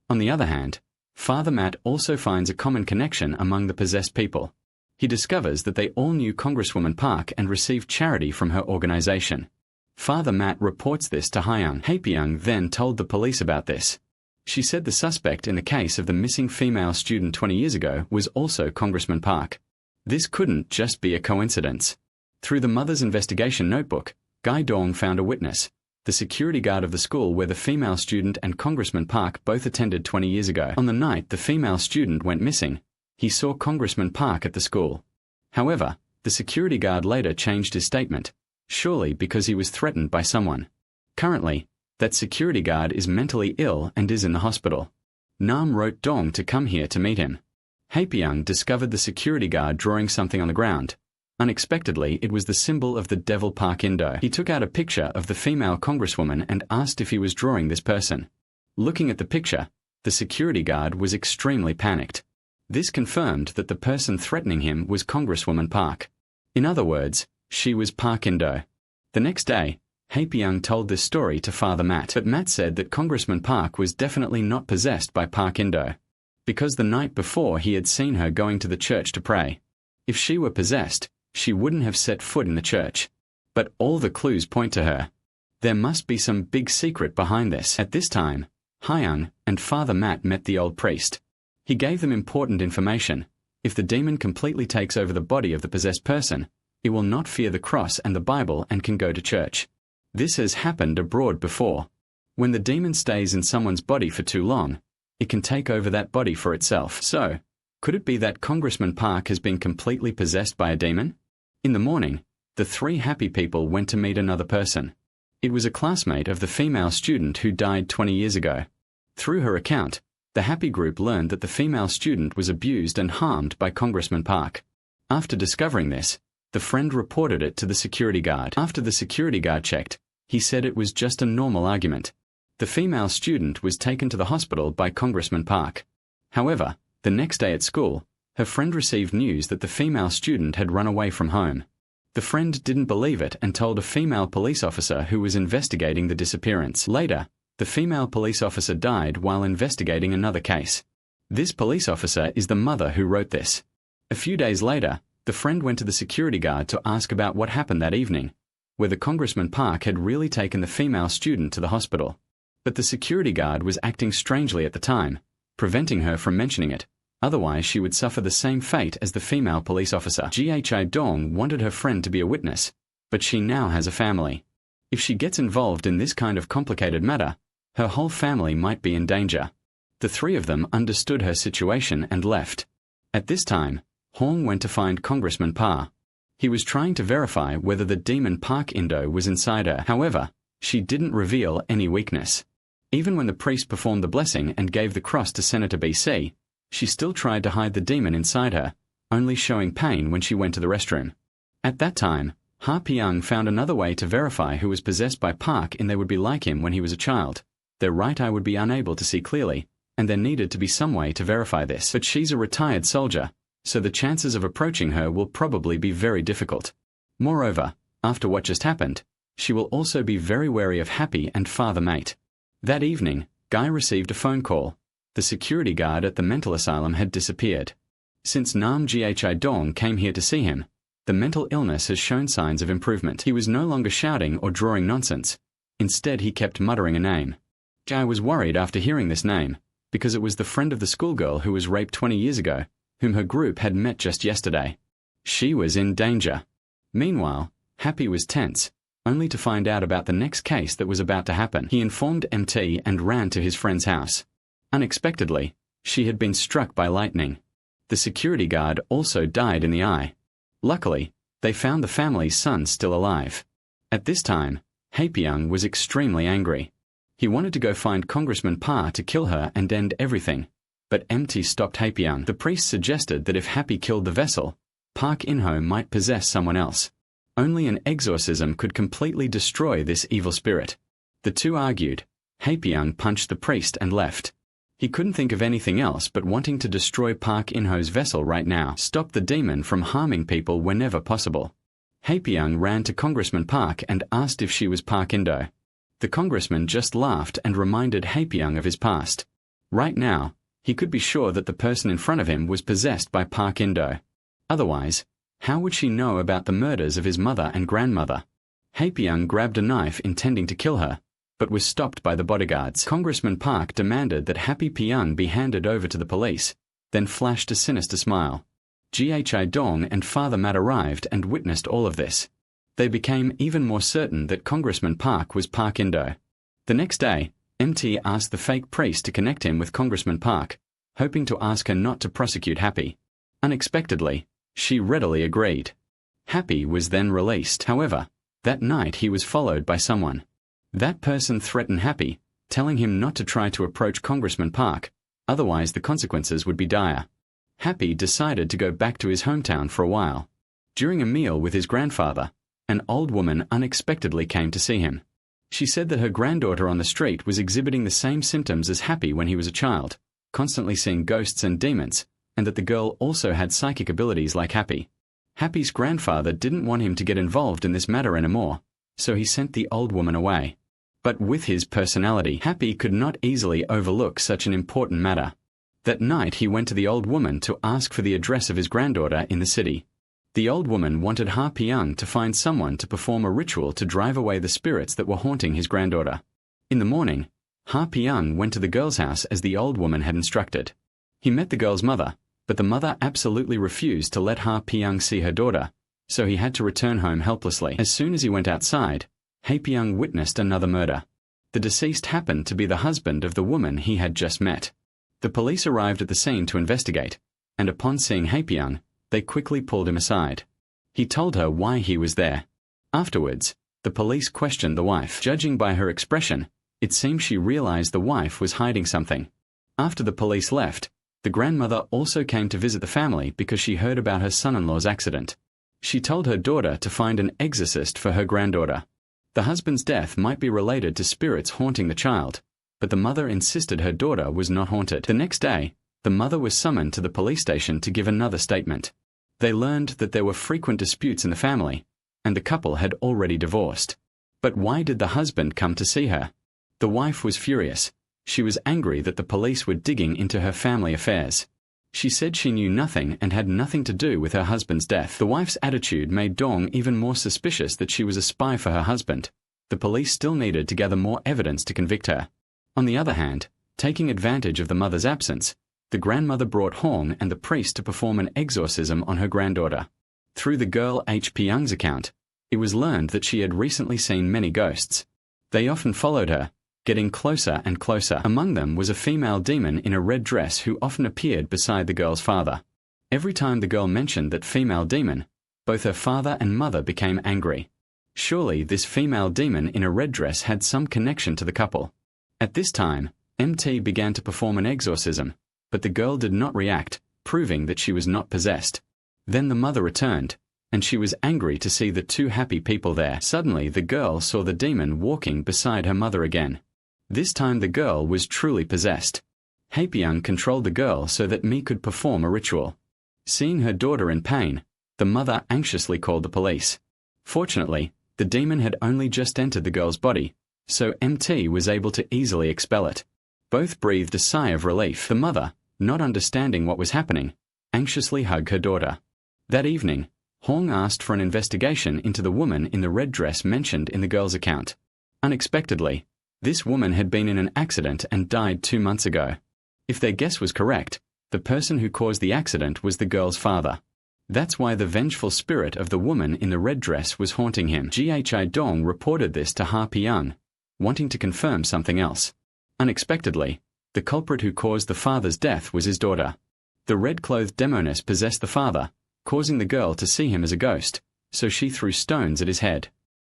On the other hand, Father Matt also finds a common connection among the possessed people. He discovers that they all knew Congresswoman Park and received charity from her organization. Father Matt reports this to Hyung. Haepyeong then told the police about this. She said the suspect in the case of the missing female student 20 years ago was also Congressman Park. This couldn't just be a coincidence. Through the mother's investigation notebook, Guy Dong found a witness, the security guard of the school where the female student and Congressman Park both attended 20 years ago. On the night the female student went missing, he saw Congressman Park at the school. However, the security guard later changed his statement, surely because he was threatened by someone. Currently, that security guard is mentally ill and is in the hospital. Nam wrote Dong to come here to meet him. Haepyeong discovered the security guard drawing something on the ground. Unexpectedly, it was the symbol of the devil Park Indo. He took out a picture of the female congresswoman and asked if he was drawing this person. Looking at the picture, the security guard was extremely panicked. This confirmed that the person threatening him was Congresswoman Park. In other words, she was Park Indo. The next day, Haepyeong told this story to Father Matt, but Matt said that Congressman Park was definitely not possessed by Park Indo, because the night before he had seen her going to the church to pray. If she were possessed, she wouldn't have set foot in the church. But all the clues point to her. There must be some big secret behind this. At this time, Hyung and Father Matt met the old priest. He gave them important information. If the demon completely takes over the body of the possessed person, it will not fear the cross and the Bible and can go to church. This has happened abroad before. When the demon stays in someone's body for too long, it can take over that body for itself. So, could it be that Congressman Park has been completely possessed by a demon? In the morning, the three happy people went to meet another person. It was a classmate of the female student who died 20 years ago. Through her account, the happy group learned that the female student was abused and harmed by Congressman Park. After discovering this, the friend reported it to the security guard. After the security guard checked, he said it was just a normal argument. The female student was taken to the hospital by Congressman Park. However, the next day at school, her friend received news that the female student had run away from home. The friend didn't believe it and told a female police officer who was investigating the disappearance. Later, the female police officer died while investigating another case. This police officer is the mother who wrote this. A few days later, the friend went to the security guard to ask about what happened that evening, whether Congressman Park had really taken the female student to the hospital. But the security guard was acting strangely at the time, preventing her from mentioning it. Otherwise, she would suffer the same fate as the female police officer. Ghi Dong wanted her friend to be a witness, but she now has a family. If she gets involved in this kind of complicated matter, her whole family might be in danger. The three of them understood her situation and left. At this time, Hong went to find Congressman Park. He was trying to verify whether the demon Park Indo was inside her. However, she didn't reveal any weakness. Even when the priest performed the blessing and gave the cross to Senator BC, She still tried to hide the demon inside her, only showing pain when she went to the restroom. At that time, Ha Pyong found another way to verify who was possessed by Park in they would be like him when he was a child. Their right eye would be unable to see clearly, and there needed to be some way to verify this. But she's a retired soldier, so the chances of approaching her will probably be very difficult. Moreover, after what just happened, she will also be very wary of Happy and Father Mate. That evening, Guy received a phone call. The security guard at the mental asylum had disappeared. Since Nam Ghi Dong came here to see him, the mental illness has shown signs of improvement. He was no longer shouting or drawing nonsense. Instead, he kept muttering a name. Guy was worried after hearing this name, because it was the friend of the schoolgirl who was raped 20 years ago, whom her group had met just yesterday. She was in danger. Meanwhile, Happy was tense, only to find out about the next case that was about to happen. He informed MT and ran to his friend's house. Unexpectedly, she had been struck by lightning. The security guard also died in the eye. Luckily, they found the family's son still alive. At this time, Ha Pyong was extremely angry. He wanted to go find Congressman Pa to kill her and end everything, but MT stopped Ha Pyong. The priest suggested that if Happy killed the vessel, Park In-ho might possess someone else. Only an exorcism could completely destroy this evil spirit. The two argued. Ha Pyong punched the priest and left. He couldn't think of anything else but wanting to destroy Park In-ho's vessel right now, stop the demon from harming people whenever possible. Ha Pyong ran to Congressman Park and asked if she was Park In-do. The congressman just laughed and reminded Ha Pyong of his past. Right now, he could be sure that the person in front of him was possessed by Park In-do. Otherwise, how would she know about the murders of his mother and grandmother? Ha Pyong grabbed a knife intending to kill her, but was stopped by the bodyguards. Congressman Park demanded that Happy Pyong be handed over to the police, then flashed a sinister smile. Ghi Dong and Father Mat arrived and witnessed all of this. They became even more certain that Congressman Park was Park In-do. The next day, MT asked the fake priest to connect him with Congressman Park, hoping to ask her not to prosecute Happy. Unexpectedly, she readily agreed. Happy was then released. However, that night he was followed by someone. That person threatened Happy, telling him not to try to approach Congressman Park, otherwise the consequences would be dire. Happy decided to go back to his hometown for a while. During a meal with his grandfather, an old woman unexpectedly came to see him. She said that her granddaughter on the street was exhibiting the same symptoms as Happy when he was a child, constantly seeing ghosts and demons, and that the girl also had psychic abilities like Happy. Happy's grandfather didn't want him to get involved in this matter anymore, so he sent the old woman away. But with his personality, Happy could not easily overlook such an important matter. That night he went to the old woman to ask for the address of his granddaughter in the city. The old woman wanted Ha Pyong to find someone to perform a ritual to drive away the spirits that were haunting his granddaughter. In the morning, Ha Pyong went to the girl's house as the old woman had instructed. He met the girl's mother, but the mother absolutely refused to let Ha Pyong see her daughter, so he had to return home helplessly. As soon as he went outside, Ha Pyong witnessed another murder. The deceased happened to be the husband of the woman he had just met. The police arrived at the scene to investigate, and upon seeing Ha Pyong, they quickly pulled him aside. He told her why he was there. Afterwards, the police questioned the wife. Judging by her expression, it seemed she realized the wife was hiding something. After the police left, the grandmother also came to visit the family because she heard about her son-in-law's accident. She told her daughter to find an exorcist for her granddaughter. The husband's death might be related to spirits haunting the child, but the mother insisted her daughter was not haunted. The next day, the mother was summoned to the police station to give another statement. They learned that there were frequent disputes in the family, and the couple had already divorced. But why did the husband come to see her? The wife was furious. She was angry that the police were digging into her family affairs. She said she knew nothing and had nothing to do with her husband's death. The wife's attitude made Dong even more suspicious that she was a spy for her husband. The police still needed to gather more evidence to convict her. On the other hand, taking advantage of the mother's absence, the grandmother brought Hong and the priest to perform an exorcism on her granddaughter. Through the girl H. Pyong's account, it was learned that she had recently seen many ghosts. They often followed her, getting closer and closer. Among them was a female demon in a red dress who often appeared beside the girl's father. Every time the girl mentioned that female demon, both her father and mother became angry. Surely this female demon in a red dress had some connection to the couple. At this time, MT began to perform an exorcism, but the girl did not react, proving that she was not possessed. Then the mother returned, and she was angry to see the two happy people there. Suddenly the girl saw the demon walking beside her mother again. This time the girl was truly possessed. Haepyeong controlled the girl so that Mi could perform a ritual. Seeing her daughter in pain, the mother anxiously called the police. Fortunately, the demon had only just entered the girl's body, so MT was able to easily expel it. Both breathed a sigh of relief. The mother, not understanding what was happening, anxiously hugged her daughter. That evening, Hong asked for an investigation into the woman in the red dress mentioned in the girl's account. Unexpectedly, this woman had been in an accident and died 2 months ago. If their guess was correct, the person who caused the accident was the girl's father. That's why the vengeful spirit of the woman in the red dress was haunting him. Ghi-dong reported this to Haepyeong, wanting to confirm something else. Unexpectedly, the culprit who caused the father's death was his daughter. The red-clothed demoness possessed the father, causing the girl to see him as a ghost, so she threw stones at his head.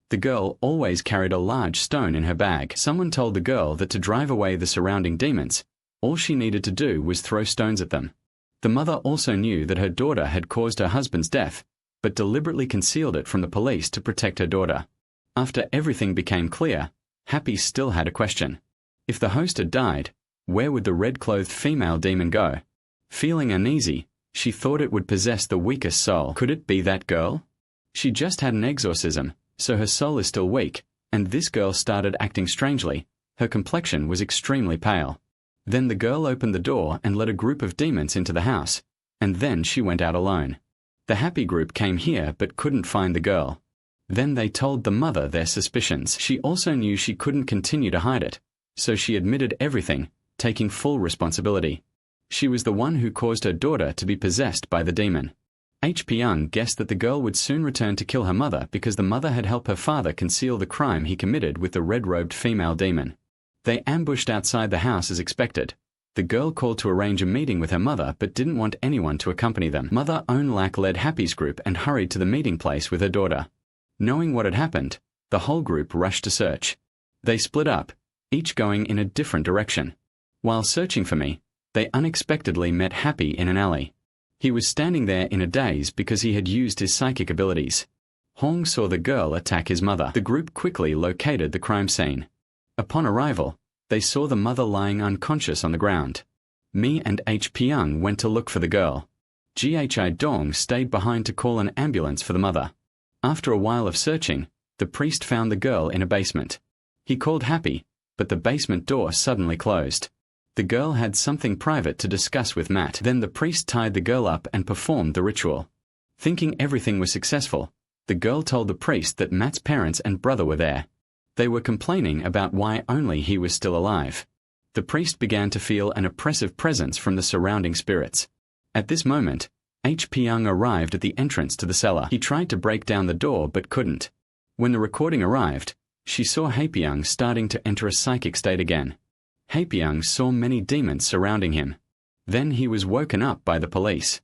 The girl always carried a large stone in her bag. Someone told the girl that to drive away the surrounding demons, all she needed to do was throw stones at them. The mother also knew that her daughter had caused her husband's death, but deliberately concealed it from the police to protect her daughter. After everything became clear, Happy still had a question. If the host had died, where would the red-clothed female demon go? Feeling uneasy, she thought it would possess the weakest soul. Could it be that girl? She just had an exorcism, so her soul is still weak, and this girl started acting strangely. Her complexion was extremely pale. Then the girl opened the door and let a group of demons into the house, and then she went out alone. The happy group came here but couldn't find the girl. Then they told the mother their suspicions. She also knew she couldn't continue to hide it, so she admitted everything, taking full responsibility. She was the one who caused her daughter to be possessed by the demon. Haepyeong guessed that the girl would soon return to kill her mother because the mother had helped her father conceal the crime he committed with the red-robed female demon. They ambushed outside the house as expected. The girl called to arrange a meeting with her mother but didn't want anyone to accompany them. Mother Onlak led Happy's group and hurried to the meeting place with her daughter. Knowing what had happened, the whole group rushed to search. They split up, each going in a different direction. While searching for me, they unexpectedly met Happy in an alley. He was standing there in a daze because he had used his psychic abilities. Hong saw the girl attack his mother. The group quickly located the crime scene. Upon arrival, they saw the mother lying unconscious on the ground. Mi and Haepyeong went to look for the girl. Ghi-dong stayed behind to call an ambulance for the mother. After a while of searching, the priest found the girl in a basement. He called Happy, but the basement door suddenly closed. The girl had something private to discuss with Matt. Then the priest tied the girl up and performed the ritual. Thinking everything was successful, the girl told the priest that Matt's parents and brother were there. They were complaining about why only he was still alive. The priest began to feel an oppressive presence from the surrounding spirits. At this moment, Haepyeong arrived at the entrance to the cellar. He tried to break down the door but couldn't. When the recording arrived, she saw Haepyeong starting to enter a psychic state again. Haepyeong saw many demons surrounding him. Then he was woken up by the police.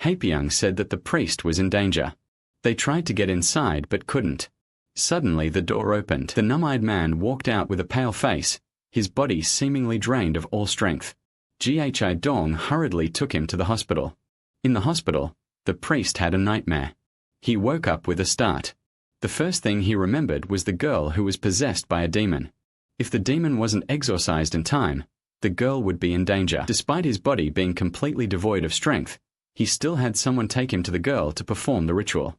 Haepyeong said that the priest was in danger. They tried to get inside but couldn't. Suddenly the door opened. The numb-eyed man walked out with a pale face, his body seemingly drained of all strength. Ghi-dong hurriedly took him to the hospital. In the hospital, the priest had a nightmare. He woke up with a start. The first thing he remembered was the girl who was possessed by a demon. If the demon wasn't exorcised in time, the girl would be in danger. Despite his body being completely devoid of strength, he still had someone take him to the girl to perform the ritual.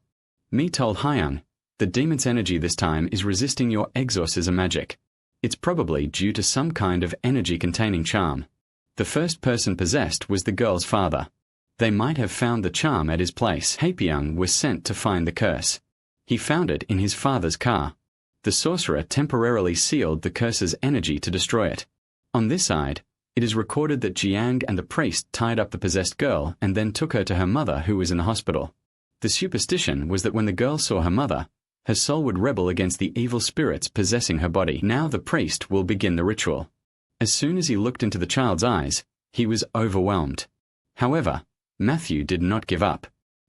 Mi told Hyung, the demon's energy this time is resisting your exorcism magic. It's probably due to some kind of energy-containing charm. The first person possessed was the girl's father. They might have found the charm at his place. Haepyeong was sent to find the curse. He found it in his father's car. The sorcerer temporarily sealed the curse's energy to destroy it. On this side, it is recorded that Jiang and the priest tied up the possessed girl and then took her to her mother who was in the hospital. The superstition was that when the girl saw her mother, her soul would rebel against the evil spirits possessing her body. Now the priest will begin the ritual. As soon as he looked into the child's eyes, he was overwhelmed. However, Matthew did not give up.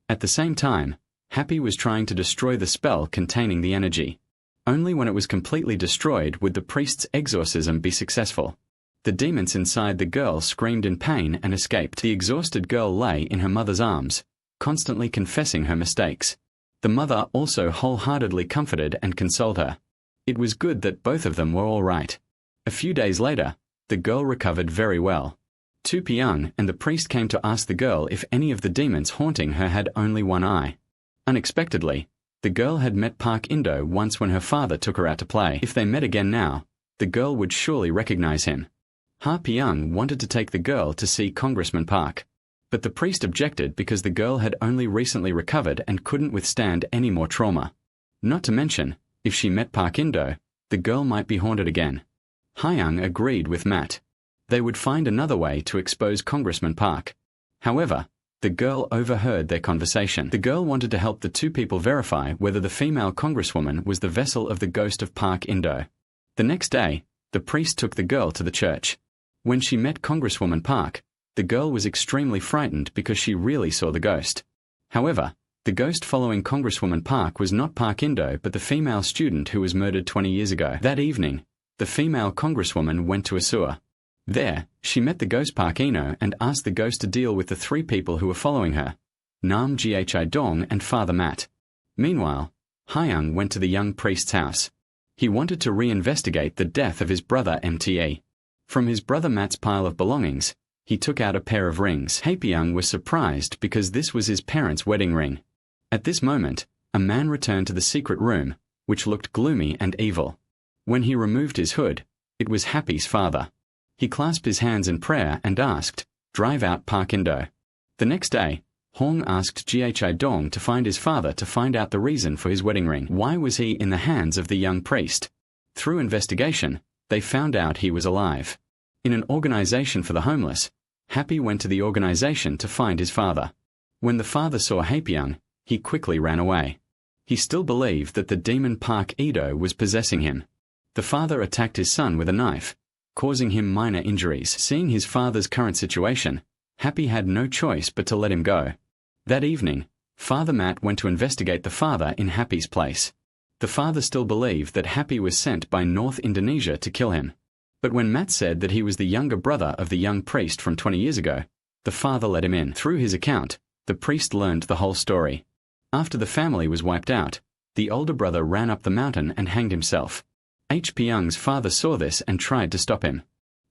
At the same time, Happy was trying to destroy the spell containing the energy. Only when it was completely destroyed would the priest's exorcism be successful. The demons inside the girl screamed in pain and escaped. The exhausted girl lay in her mother's arms, constantly confessing her mistakes. The mother also wholeheartedly comforted and consoled her. It was good that both of them were all right. A few days later, the girl recovered very well. Tu Pyong and the priest came to ask the girl if any of the demons haunting her had only one eye. Unexpectedly, the girl had met Park Indo once when her father took her out to play. If they met again now, the girl would surely recognize him. Ha Pyong wanted to take the girl to see Congressman Park, but the priest objected because the girl had only recently recovered and couldn't withstand any more trauma. Not to mention, if she met Park Indo, the girl might be haunted again. Hyung agreed with Matt. They would find another way to expose Congressman Park. However, the girl overheard their conversation. The girl wanted to help the two people verify whether the female congresswoman was the vessel of the ghost of Park Indo. The next day, the priest took the girl to the church. When she met Congresswoman Park, the girl was extremely frightened because she really saw the ghost. However, the ghost following Congresswoman Park was not Park Indo but the female student who was murdered 20 years ago. That evening, the female congresswoman went to a sewer. There, she met the ghost Park Ino and asked the ghost to deal with the three people who were following her, Nam Ghi Dong and Father Matt. Meanwhile, Hyung went to the young priest's house. He wanted to reinvestigate the death of his brother MTE. From his brother Matt's pile of belongings, he took out a pair of rings. Haepyeong was surprised because this was his parents' wedding ring. At this moment, a man returned to the secret room, which looked gloomy and evil. When he removed his hood, it was Happy's father. He clasped his hands in prayer and asked, "Drive out Park Indo." The next day, Hong asked Ghi Dong to find his father to find out the reason for his wedding ring. Why was he in the hands of the young priest? Through investigation, they found out he was alive. In an organization for the homeless, Happy went to the organization to find his father. When the father saw Haepyeong, he quickly ran away. He still believed that the demon Park Ido was possessing him. The father attacked his son with a knife, causing him minor injuries. Seeing his father's current situation, Happy had no choice but to let him go. That evening, Father Matt went to investigate the father in Happy's place. The father still believed that Happy was sent by North Indonesia to kill him. But when Matt said that he was the younger brother of the young priest from 20 years ago, the father let him in. Through his account, the priest learned the whole story. After the family was wiped out, the older brother ran up the mountain and hanged himself. Pyong's father saw this and tried to stop him.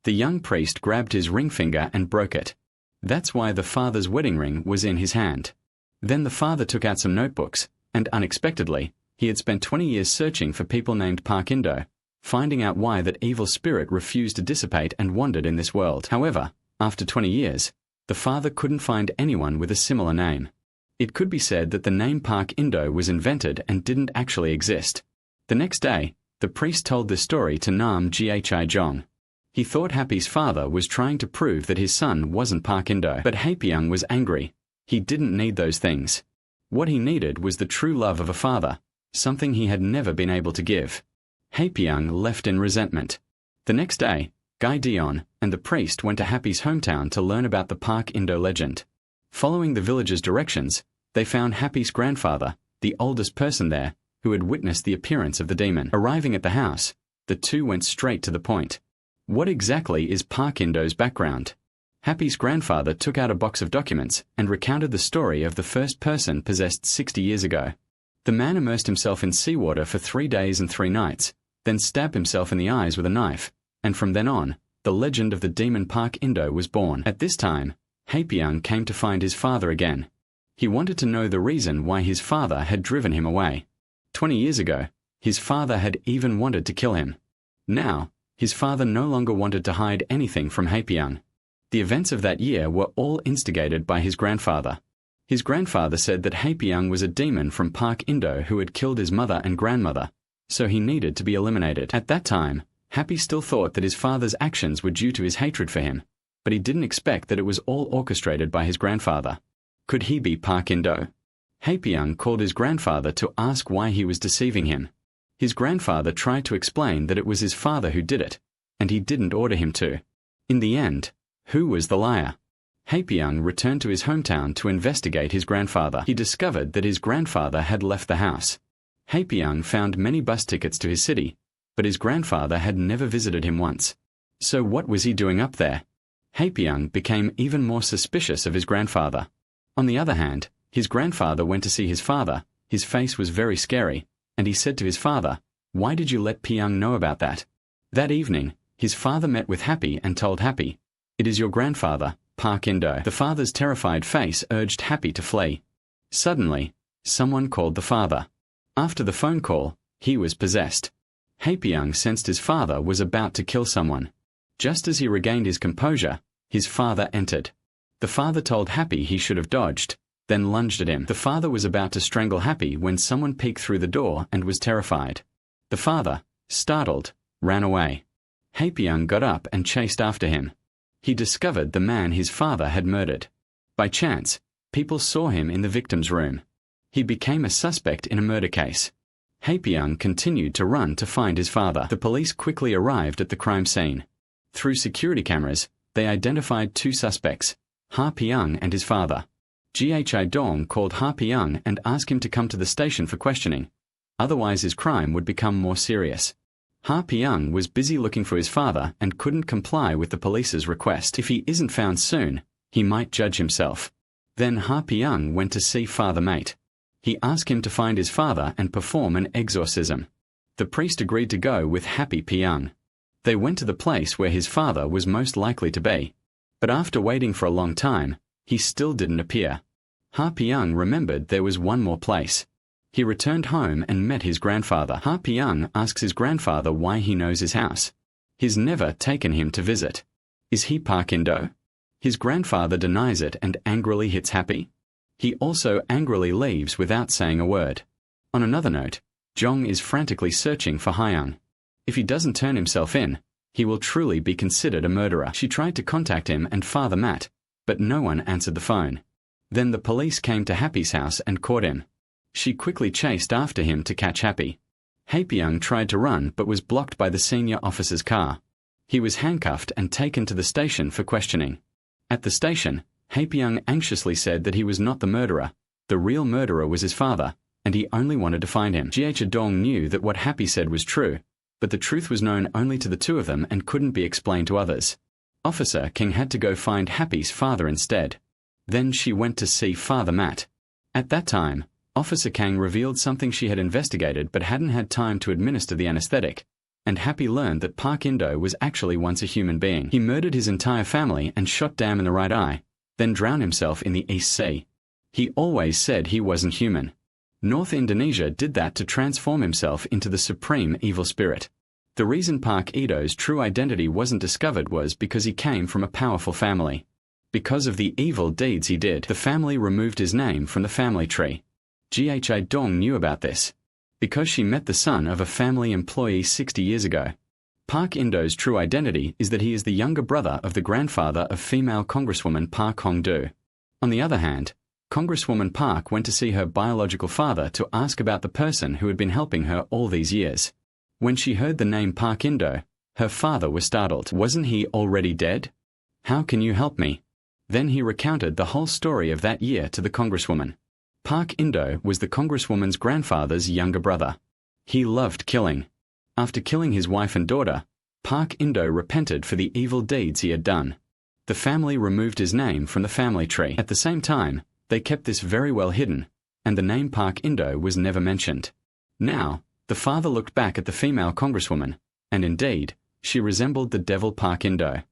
The young priest grabbed his ring finger and broke it. That's why the father's wedding ring was in his hand. Then the father took out some notebooks, and unexpectedly, he had spent 20 years searching for people named Park Indo, finding out why that evil spirit refused to dissipate and wandered in this world. However, after 20 years, the father couldn't find anyone with a similar name. It could be said that the name Park Indo was invented and didn't actually exist. The next day, the priest told this story to Nam Ghi Dong. He thought Happy's father was trying to prove that his son wasn't Park Indo. But Haepyeong was angry. He didn't need those things. What he needed was the true love of a father, something he had never been able to give. Haepyeong left in resentment. The next day, Guy Dion and the priest went to Happy's hometown to learn about the Park Indo legend. Following the villagers' directions, they found Happy's grandfather, the oldest person there, who had witnessed the appearance of the demon. Arriving at the house, the two went straight to the point. What exactly is Park Indo's background? Happy's grandfather took out a box of documents and recounted the story of the first person possessed 60 years ago. The man immersed himself in seawater for 3 days and 3 nights, then stabbed himself in the eyes with a knife, and from then on, the legend of the demon Park Indo was born. At this time, Haepyeong came to find his father again. He wanted to know the reason why his father had driven him away. 20 years ago, his father had even wanted to kill him. Now, his father no longer wanted to hide anything from Haepyeong. The events of that year were all instigated by his grandfather. His grandfather said that Haepyeong was a demon from Park Indo who had killed his mother and grandmother, so he needed to be eliminated. At that time, Happy still thought that his father's actions were due to his hatred for him, but he didn't expect that it was all orchestrated by his grandfather. Could he be Park Indo? Haepyeong called his grandfather to ask why he was deceiving him. His grandfather tried to explain that it was his father who did it, and he didn't order him to. In the end, who was the liar? Haepyeong returned to his hometown to investigate his grandfather. He discovered that his grandfather had left the house. Haepyeong found many bus tickets to his city, but his grandfather had never visited him once. So what was he doing up there? Hae-pyung became even more suspicious of his grandfather. On the other hand, his grandfather went to see his father. His face was very scary, and he said to his father, "Why did you let Pyung know about that?" That evening, his father met with Happy and told Happy, "It is your grandfather, Park In-do." The father's terrified face urged Happy to flee. Suddenly, someone called the father. After the phone call, he was possessed. Hae-pyung sensed his father was about to kill someone. Just as he regained his composure, his father entered. The father told Happy he should have dodged, then lunged at him. The father was about to strangle Happy when someone peeked through the door and was terrified. The father, startled, ran away. Hae-pyung got up and chased after him. He discovered the man his father had murdered. By chance, people saw him in the victim's room. He became a suspect in a murder case. Hae-pyung continued to run to find his father. The police quickly arrived at the crime scene. Through security cameras, they identified two suspects, Ha-pyung and his father. Gi-dong called Ha-pyung and asked him to come to the station for questioning. Otherwise his crime would become more serious. Ha-pyung was busy looking for his father and couldn't comply with the police's request. If he isn't found soon, he might judge himself. Then Ha-pyung went to see Father Mate. He asked him to find his father and perform an exorcism. The priest agreed to go with Happy Pyung. They went to the place where his father was most likely to be. But after waiting for a long time, he still didn't appear. Ha-pyung remembered there was one more place. He returned home and met his grandfather. Ha-pyung asks his grandfather why he knows his house. He's never taken him to visit. Is he Park In-do? His grandfather denies it and angrily hits Happy. He also angrily leaves without saying a word. On another note, Jong is frantically searching for Hyung. If he doesn't turn himself in, he will truly be considered a murderer. She tried to contact him and Father Matt, but no one answered the phone. Then the police came to Happy's house and caught him. She quickly chased after him to catch Happy. Hae-pyung tried to run but was blocked by the senior officer's car. He was handcuffed and taken to the station for questioning. At the station, Hae-pyung anxiously said that he was not the murderer. The real murderer was his father, and he only wanted to find him. Gi-dong knew that what Happy said was true, but the truth was known only to the two of them and couldn't be explained to others. Officer King had to go find Happy's father instead. Then she went to see Father Matt. At that time, Officer Kang revealed something she had investigated but hadn't had time to administer the anesthetic, and Happy learned that Park In-do was actually once a human being. He murdered his entire family and shot Dam in the right eye, then drowned himself in the East Sea. He always said he wasn't human. North Indonesia did that to transform himself into the supreme evil spirit. The reason Park In-do's true identity wasn't discovered was because he came from a powerful family. Because of the evil deeds he did, the family removed his name from the family tree. Gi-dong knew about this, because she met the son of a family employee 60 years ago. Park In-do's true identity is that he is the younger brother of the grandfather of female Congresswoman Park Hong-do. On the other hand, Congresswoman Park went to see her biological father to ask about the person who had been helping her all these years. When she heard the name Park In-do, her father was startled. Wasn't he already dead? How can you help me? Then he recounted the whole story of that year to the Congresswoman. Park In-do was the Congresswoman's grandfather's younger brother. He loved killing. After killing his wife and daughter, Park In-do repented for the evil deeds he had done. The family removed his name from the family tree. At the same time, they kept this very well hidden, and the name Park In-do was never mentioned. Now, the father looked back at the female Congresswoman, and indeed, she resembled the devil Park In-do.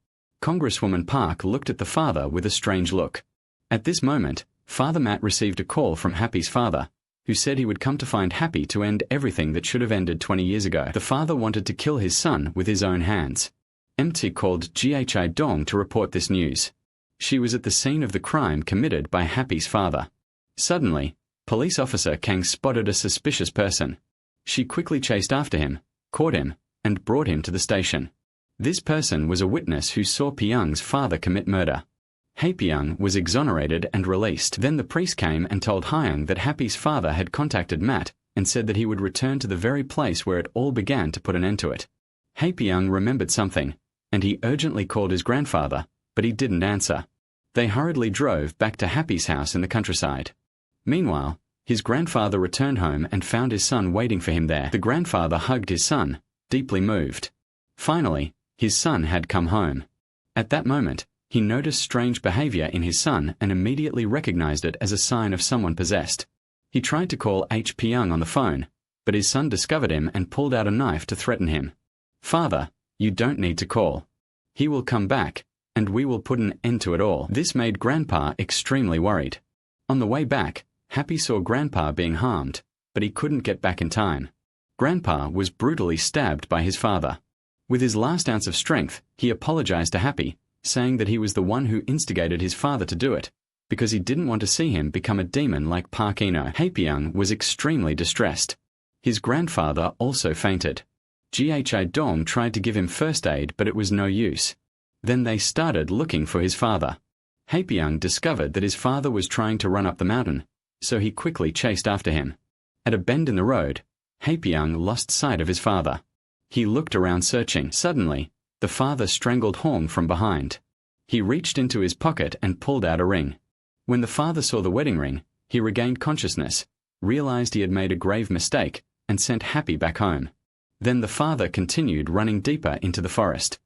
Congresswoman Park looked at the father with a strange look. At this moment, Father Matt received a call from Happy's father, who said he would come to find Happy to end everything that should have ended 20 years ago. The father wanted to kill his son with his own hands. MT called Gi-dong to report this news. She was at the scene of the crime committed by Happy's father. Suddenly, police officer Kang spotted a suspicious person. She quickly chased after him, caught him, and brought him to the station. This person was a witness who saw Pyung's father commit murder. Hae-pyung was exonerated and released. Then the priest came and told Hyung that Happy's father had contacted Matt and said that he would return to the very place where it all began to put an end to it. Hae-pyung remembered something, and he urgently called his grandfather, but he didn't answer. They hurriedly drove back to Happy's house in the countryside. Meanwhile, his grandfather returned home and found his son waiting for him there. The grandfather hugged his son, deeply moved. Finally, His son had come home. At that moment, he noticed strange behavior in his son and immediately recognized it as a sign of someone possessed. He tried to call H. Pyong on the phone, but his son discovered him and pulled out a knife to threaten him. "Father, you don't need to call. He will come back, and we will put an end to it all." This made Grandpa extremely worried. On the way back, Happy saw Grandpa being harmed, but he couldn't get back in time. Grandpa was brutally stabbed by his father. With his last ounce of strength, he apologized to Happy, saying that he was the one who instigated his father to do it, because he didn't want to see him become a demon like Park Ino. Haepyeong was extremely distressed. His grandfather also fainted. Ghi Dong tried to give him first aid, but it was no use. Then they started looking for his father. Haepyeong discovered that his father was trying to run up the mountain, so he quickly chased after him. At a bend in the road, Haepyeong lost sight of his father. He looked around searching. Suddenly, the father strangled Hong from behind. He reached into his pocket and pulled out a ring. When the father saw the wedding ring, he regained consciousness, realized he had made a grave mistake, and sent Happy back home. Then the father continued running deeper into the forest.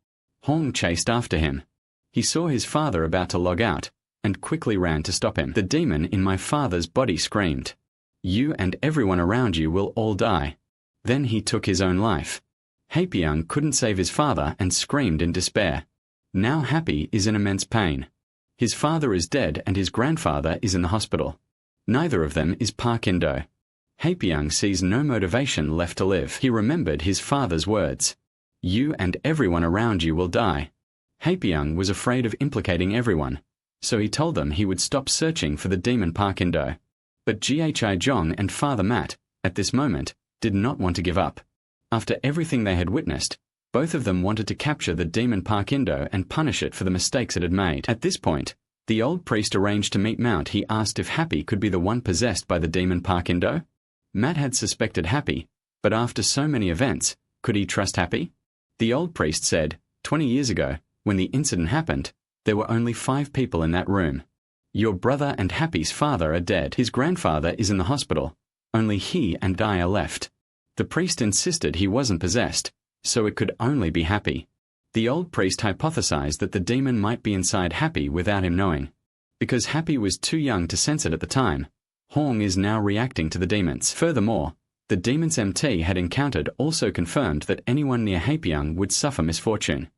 Hong chased after him. He saw his father about to log out, and quickly ran to stop him. "The demon in my father's body screamed, 'You and everyone around you will all die.' Then he took his own life." Haepyeong couldn't save his father and screamed in despair. Now Happy is in immense pain. His father is dead and his grandfather is in the hospital. Neither of them is Park Indo. Haepyeong sees no motivation left to live. He remembered his father's words. "You and everyone around you will die." Haepyeong was afraid of implicating everyone, so he told them he would stop searching for the demon Park Indo. But Ghi Jong and Father Matt, at this moment, did not want to give up. After everything they had witnessed, both of them wanted to capture the demon Park Indo and punish it for the mistakes it had made. At this point, the old priest arranged to meet Mount. He asked if Happy could be the one possessed by the demon Park Indo. Matt had suspected Happy, but after so many events, could he trust Happy? The old priest said, 20 years ago, when the incident happened, there were only 5 people in that room. Your brother and Happy's father are dead. His grandfather is in the hospital. Only he and I are left. The priest insisted he wasn't possessed, so it could only be Happy. The old priest hypothesized that the demon might be inside Happy without him knowing. Because Happy was too young to sense it at the time, Hong is now reacting to the demons. Furthermore, the demons MT had encountered also confirmed that anyone near Haepyeong would suffer misfortune.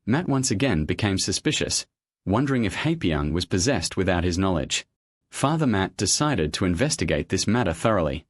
Matt once again became suspicious, wondering if Haepyeong was possessed without his knowledge. Father Matt decided to investigate this matter thoroughly.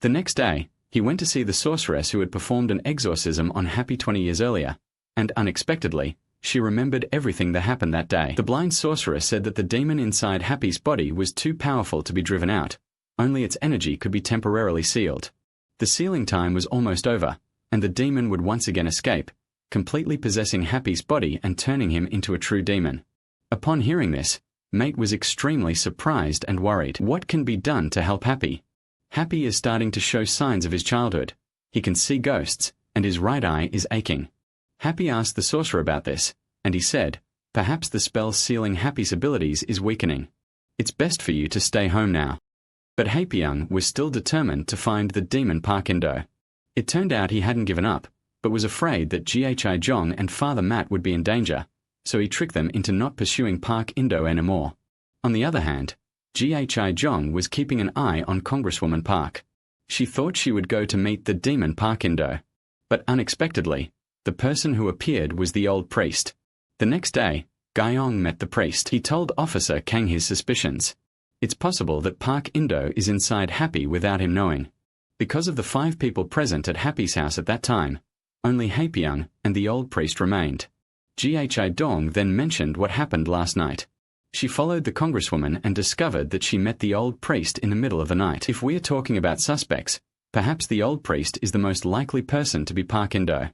The next day, he went to see the sorceress who had performed an exorcism on Happy 20 years earlier, and unexpectedly, she remembered everything that happened that day. The blind sorceress said that the demon inside Happy's body was too powerful to be driven out. Only its energy could be temporarily sealed. The sealing time was almost over, and the demon would once again escape, completely possessing Happy's body and turning him into a true demon. Upon hearing this, Mate was extremely surprised and worried. What can be done to help Happy? Happy is starting to show signs of his childhood. He can see ghosts, and his right eye is aching. Happy asked the sorcerer about this, and he said, "Perhaps the spell sealing Happy's abilities is weakening. It's best for you to stay home now." But Haepyeong was still determined to find the demon Park Indo. It turned out he hadn't given up, but was afraid that Ghi Jong and Father Matt would be in danger, so he tricked them into not pursuing Park Indo anymore. On the other hand, Ghi Jong was keeping an eye on Congresswoman Park. She thought she would go to meet the demon Park Indo. But unexpectedly, the person who appeared was the old priest. The next day, Gyeong met the priest. He told Officer Kang his suspicions. It's possible that Park Indo is inside Happy without him knowing. Because of the 5 people present at Happy's house at that time, only Haepyeong and the old priest remained. Ghi Dong then mentioned what happened last night. She followed the congresswoman and discovered that she met the old priest in the middle of the night. If we are talking about suspects, perhaps the old priest is the most likely person to be Park Indo.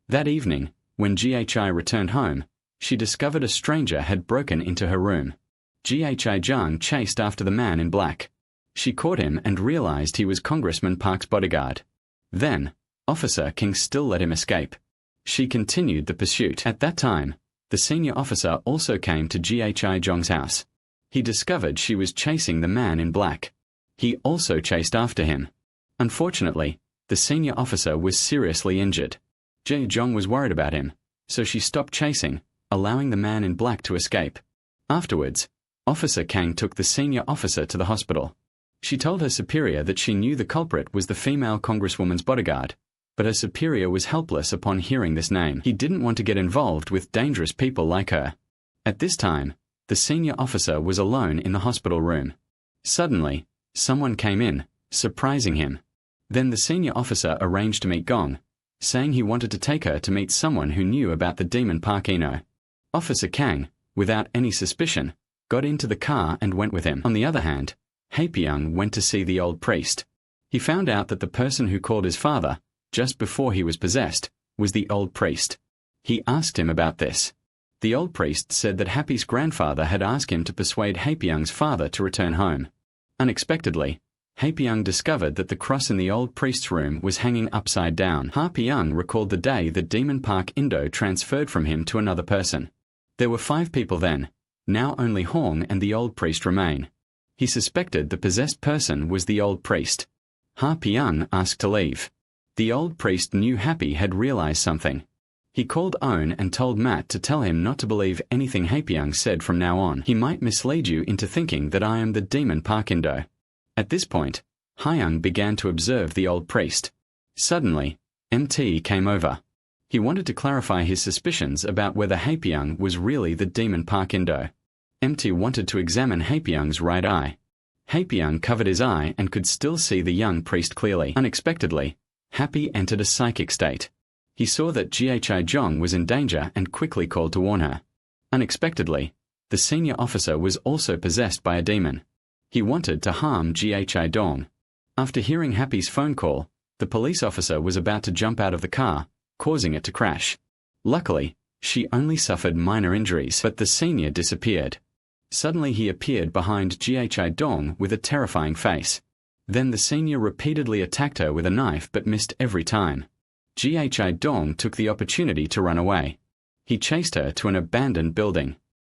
That evening, when Ghi returned home, she discovered a stranger had broken into her room. Ghi Jang chased after the man in black. She caught him and realized he was Congressman Park's bodyguard. Then, Officer King still let him escape. She continued the pursuit. At that time, the senior officer also came to Ghi Jong's house. He discovered she was chasing the man in black. He also chased after him. Unfortunately, the senior officer was seriously injured. Ghi Jong was worried about him, so she stopped chasing, allowing the man in black to escape. Afterwards, Officer Kang took the senior officer to the hospital. She told her superior that she knew the culprit was the female congresswoman's bodyguard, but her superior was helpless upon hearing this name. He didn't want to get involved with dangerous people like her. At this time, the senior officer was alone in the hospital room. Suddenly, someone came in, surprising him. Then the senior officer arranged to meet Gong, saying he wanted to take her to meet someone who knew about the demon Park Eno. Officer Kang, without any suspicion, got into the car and went with him. On the other hand, Haepyeong went to see the old priest. He found out that the person who called his father, just before he was possessed, was the old priest. He asked him about this. The old priest said that Happy's grandfather had asked him to persuade Haepyeong's father to return home. Unexpectedly, Haepyeong discovered that the cross in the old priest's room was hanging upside down. Haepyeong recalled the day that Demon Park Indo transferred from him to another person. There were 5 people then. Now only Hong and the old priest remain. He suspected the possessed person was the old priest. Haepyeong asked to leave. The old priest knew Happy had realized something. He called Own and told Matt to tell him not to believe anything Haepyeong said from now on. He might mislead you into thinking that I am the demon Park Indo. At this point, Hyung began to observe the old priest. Suddenly, MT came over. He wanted to clarify his suspicions about whether Haepyeong was really the demon Park Indo. MT wanted to examine Haepyeong's right eye. Haepyeong covered his eye and could still see the young priest clearly. Unexpectedly, Happy entered a psychic state. He saw that Ghi Jong was in danger and quickly called to warn her. Unexpectedly, the senior officer was also possessed by a demon. He wanted to harm Ghi Dong. After hearing Happy's phone call, the police officer was about to jump out of the car, causing it to crash. Luckily, she only suffered minor injuries, but the senior disappeared. Suddenly he appeared behind Ghi Dong with a terrifying face. Then the senior repeatedly attacked her with a knife but missed every time. Ghi Dong took the opportunity to run away. He chased her to an abandoned building.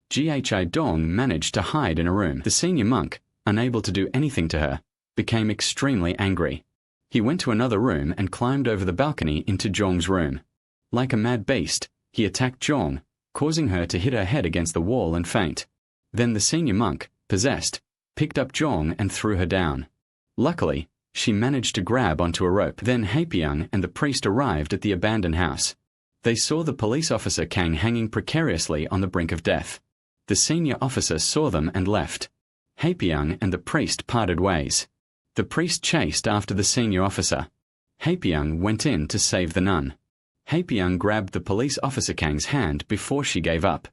Ghi Dong managed to hide in a room. The senior monk, unable to do anything to her, became extremely angry. He went to another room and climbed over the balcony into Zhong's room. Like a mad beast, he attacked Zhong, causing her to hit her head against the wall and faint. Then the senior monk, possessed, picked up Zhong and threw her down. Luckily, she managed to grab onto a rope. Then Haepyeong and the priest arrived at the abandoned house. They saw the police officer Kang hanging precariously on the brink of death. The senior officer saw them and left. Haepyeong and the priest parted ways. The priest chased after the senior officer. Haepyeong went in to save the nun. Haepyeong grabbed the police officer Kang's hand before she gave up.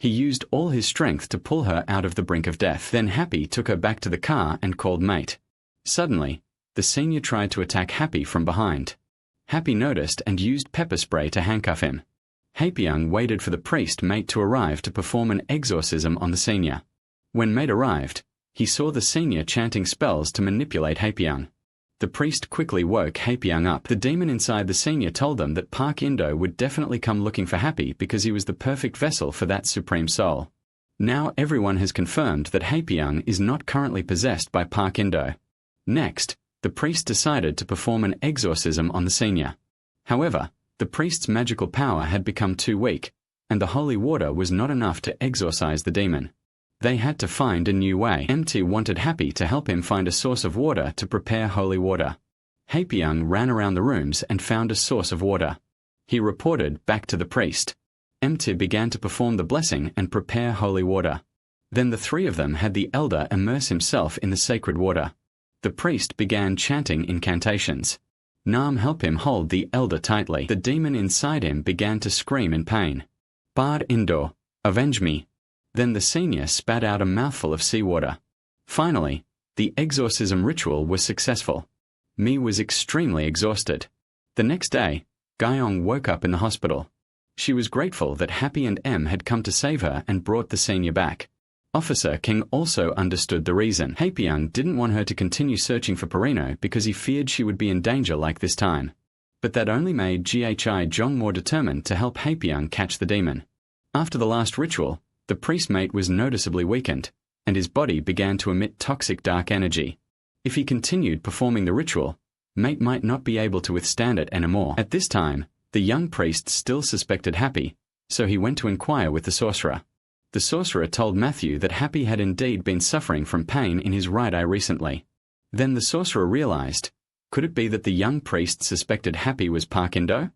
He used all his strength to pull her out of the brink of death. Then Happy took her back to the car and called mate. Suddenly, the senior tried to attack Happy from behind. Happy noticed and used pepper spray to handcuff him. Haepyeong waited for the priest mate to arrive to perform an exorcism on the senior. When mate arrived, he saw the senior chanting spells to manipulate Haepyeong. The priest quickly woke Haepyeong up. The demon inside the senior told them that Park Indo would definitely come looking for Happy because he was the perfect vessel for that supreme soul. Now everyone has confirmed that Haepyeong is not currently possessed by Park Indo. Next, the priest decided to perform an exorcism on the senior. However, the priest's magical power had become too weak, and the holy water was not enough to exorcise the demon. They had to find a new way. MT wanted Happy to help him find a source of water to prepare holy water. Haepyeong ran around the rooms and found a source of water. He reported back to the priest. MT began to perform the blessing and prepare holy water. Then the 3 of them had the elder immerse himself in the sacred water. The priest began chanting incantations. Nam helped him hold the elder tightly. The demon inside him began to scream in pain. Bar Indo, avenge me. Then the senior spat out a mouthful of seawater. Finally, the exorcism ritual was successful. Mi was extremely exhausted. The next day, Gyeong woke up in the hospital. She was grateful that Happy and M had come to save her and brought the senior back. Officer King also understood the reason. Haepyeong didn't want her to continue searching for Perino because he feared she would be in danger like this time. But that only made Ghi Jong more determined to help Haepyeong catch the demon. After the last ritual, the priest mate was noticeably weakened, and his body began to emit toxic dark energy. If he continued performing the ritual, mate might not be able to withstand it anymore. At this time, the young priest still suspected Happy, so he went to inquire with the sorcerer. The sorcerer told Matthew that Happy had indeed been suffering from pain in his right eye recently. Then the sorcerer realized, could it be that the young priest suspected Happy was Park Indo?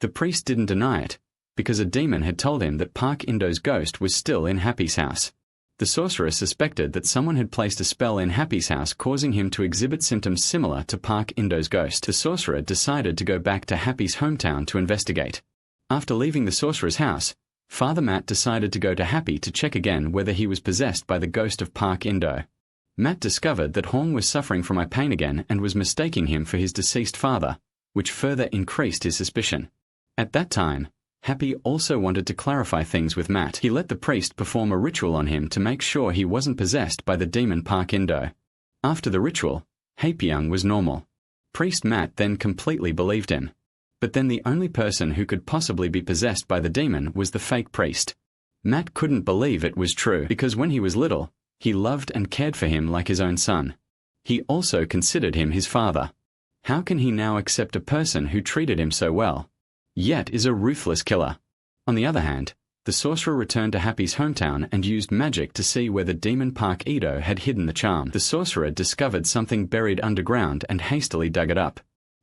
The priest didn't deny it, because a demon had told him that Park Indo's ghost was still in Happy's house. The sorcerer suspected that someone had placed a spell in Happy's house causing him to exhibit symptoms similar to Park Indo's ghost. The sorcerer decided to go back to Happy's hometown to investigate. After leaving the sorcerer's house, Father Matt decided to go to Happy to check again whether he was possessed by the ghost of Park Indo. Matt discovered that Hong was suffering from eye pain again and was mistaking him for his deceased father, which further increased his suspicion. At that time, Happy also wanted to clarify things with Matt. He let the priest perform a ritual on him to make sure he wasn't possessed by the demon Park Indo. After the ritual, Haepyeong was normal. Priest Matt then completely believed him. But then the only person who could possibly be possessed by the demon was the fake priest. Matt couldn't believe it was true because when he was little, he loved and cared for him like his own son. He also considered him his father. How can he now accept a person who treated him so well, yet is a ruthless killer? On the other hand, the sorcerer returned to Happy's hometown and used magic to see where the demon Park Indo had hidden the charm. The sorcerer discovered something buried underground and hastily dug it up.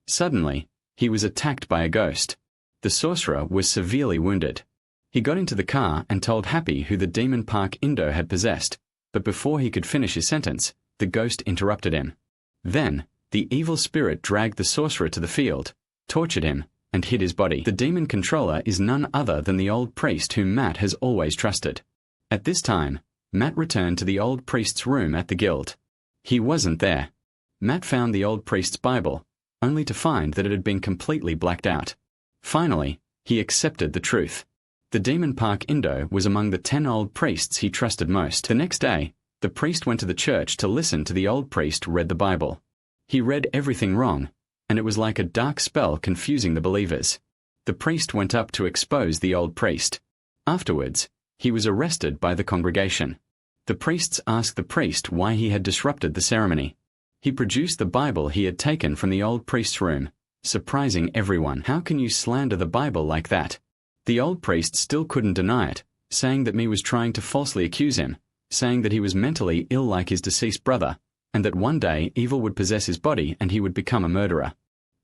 Suddenly, he was attacked by a ghost. The sorcerer was severely wounded. He got into the car and told Happy who the demon Park Indo had possessed, but before he could finish his sentence, the ghost interrupted him. Then, the evil spirit dragged the sorcerer to the field, tortured him, and hid his body. The demon controller is none other than the old priest whom Matt has always trusted. At this time, Matt returned to the old priest's room at the guild. He wasn't there. Matt found the old priest's Bible, only to find that it had been completely blacked out. Finally, he accepted the truth. The demon Park Indo was among the 10 old priests he trusted most. The next day, the priest went to the church to listen to the old priest read the Bible. He read everything wrong, and it was like a dark spell confusing the believers. The priest went up to expose the old priest. Afterwards, he was arrested by the congregation. The priests asked the priest why he had disrupted the ceremony. He produced the Bible he had taken from the old priest's room, surprising everyone. How can you slander the Bible like that? The old priest still couldn't deny it, saying that me was trying to falsely accuse him, saying that he was mentally ill like his deceased brother, and that one day evil would possess his body and he would become a murderer.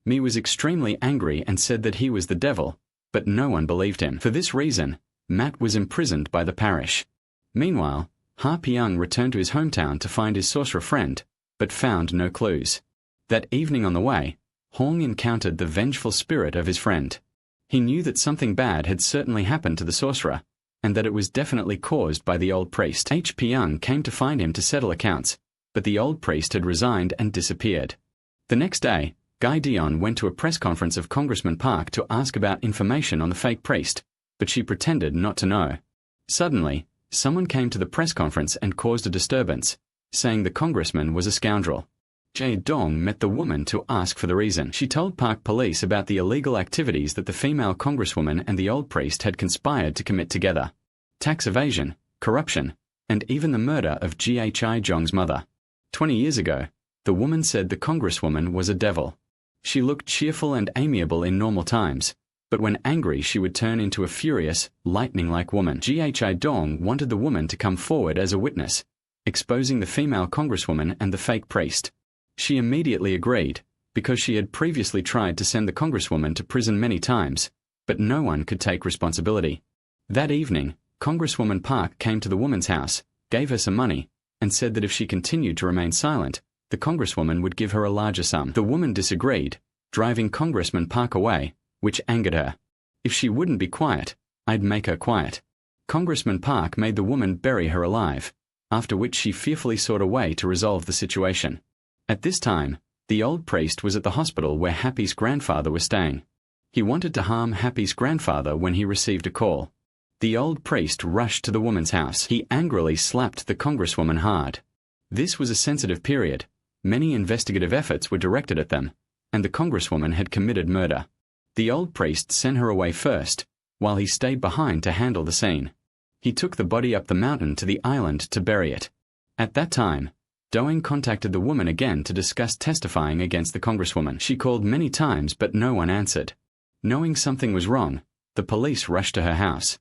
Me was extremely angry and said that he was the devil, but no one believed him. For this reason, Matt was imprisoned by the parish. Meanwhile, Haepyeong returned to his hometown to find his sorcerer friend, but found no clues. That evening on the way, Hong encountered the vengeful spirit of his friend. He knew that something bad had certainly happened to the sorcerer, and that it was definitely caused by the old priest. Haepyeong came to find him to settle accounts, but the old priest had resigned and disappeared. The next day, Guy Dion went to a press conference of Congressman Park to ask about information on the fake priest, but she pretended not to know. Suddenly, someone came to the press conference and caused a disturbance, saying the congressman was a scoundrel. Jae-dong met the woman to ask for the reason. She told Park police about the illegal activities that the female congresswoman and the old priest had conspired to commit together: tax evasion, corruption, and even the murder of Jae-jong's mother. 20 years ago, the woman said the congresswoman was a devil. She looked cheerful and amiable in normal times, but when angry she would turn into a furious, lightning-like woman. Jae-dong wanted the woman to come forward as a witness, exposing the female congresswoman and the fake priest. She immediately agreed, because she had previously tried to send the congresswoman to prison many times, but no one could take responsibility. That evening, Congresswoman Park came to the woman's house, gave her some money, and said that if she continued to remain silent, the congresswoman would give her a larger sum. The woman disagreed, driving Congressman Park away, which angered her. If she wouldn't be quiet, I'd make her quiet. Congressman Park made the woman bury her alive, after which she fearfully sought a way to resolve the situation. At this time, the old priest was at the hospital where Happy's grandfather was staying. He wanted to harm Happy's grandfather when he received a call. The old priest rushed to the woman's house. He angrily slapped the congresswoman hard. This was a sensitive period. Many investigative efforts were directed at them, and the congresswoman had committed murder. The old priest sent her away first, while he stayed behind to handle the scene. He took the body up the mountain to the island to bury it. At that time, Doing contacted the woman again to discuss testifying against the congresswoman. She called many times but no one answered. Knowing something was wrong, the police rushed to her house.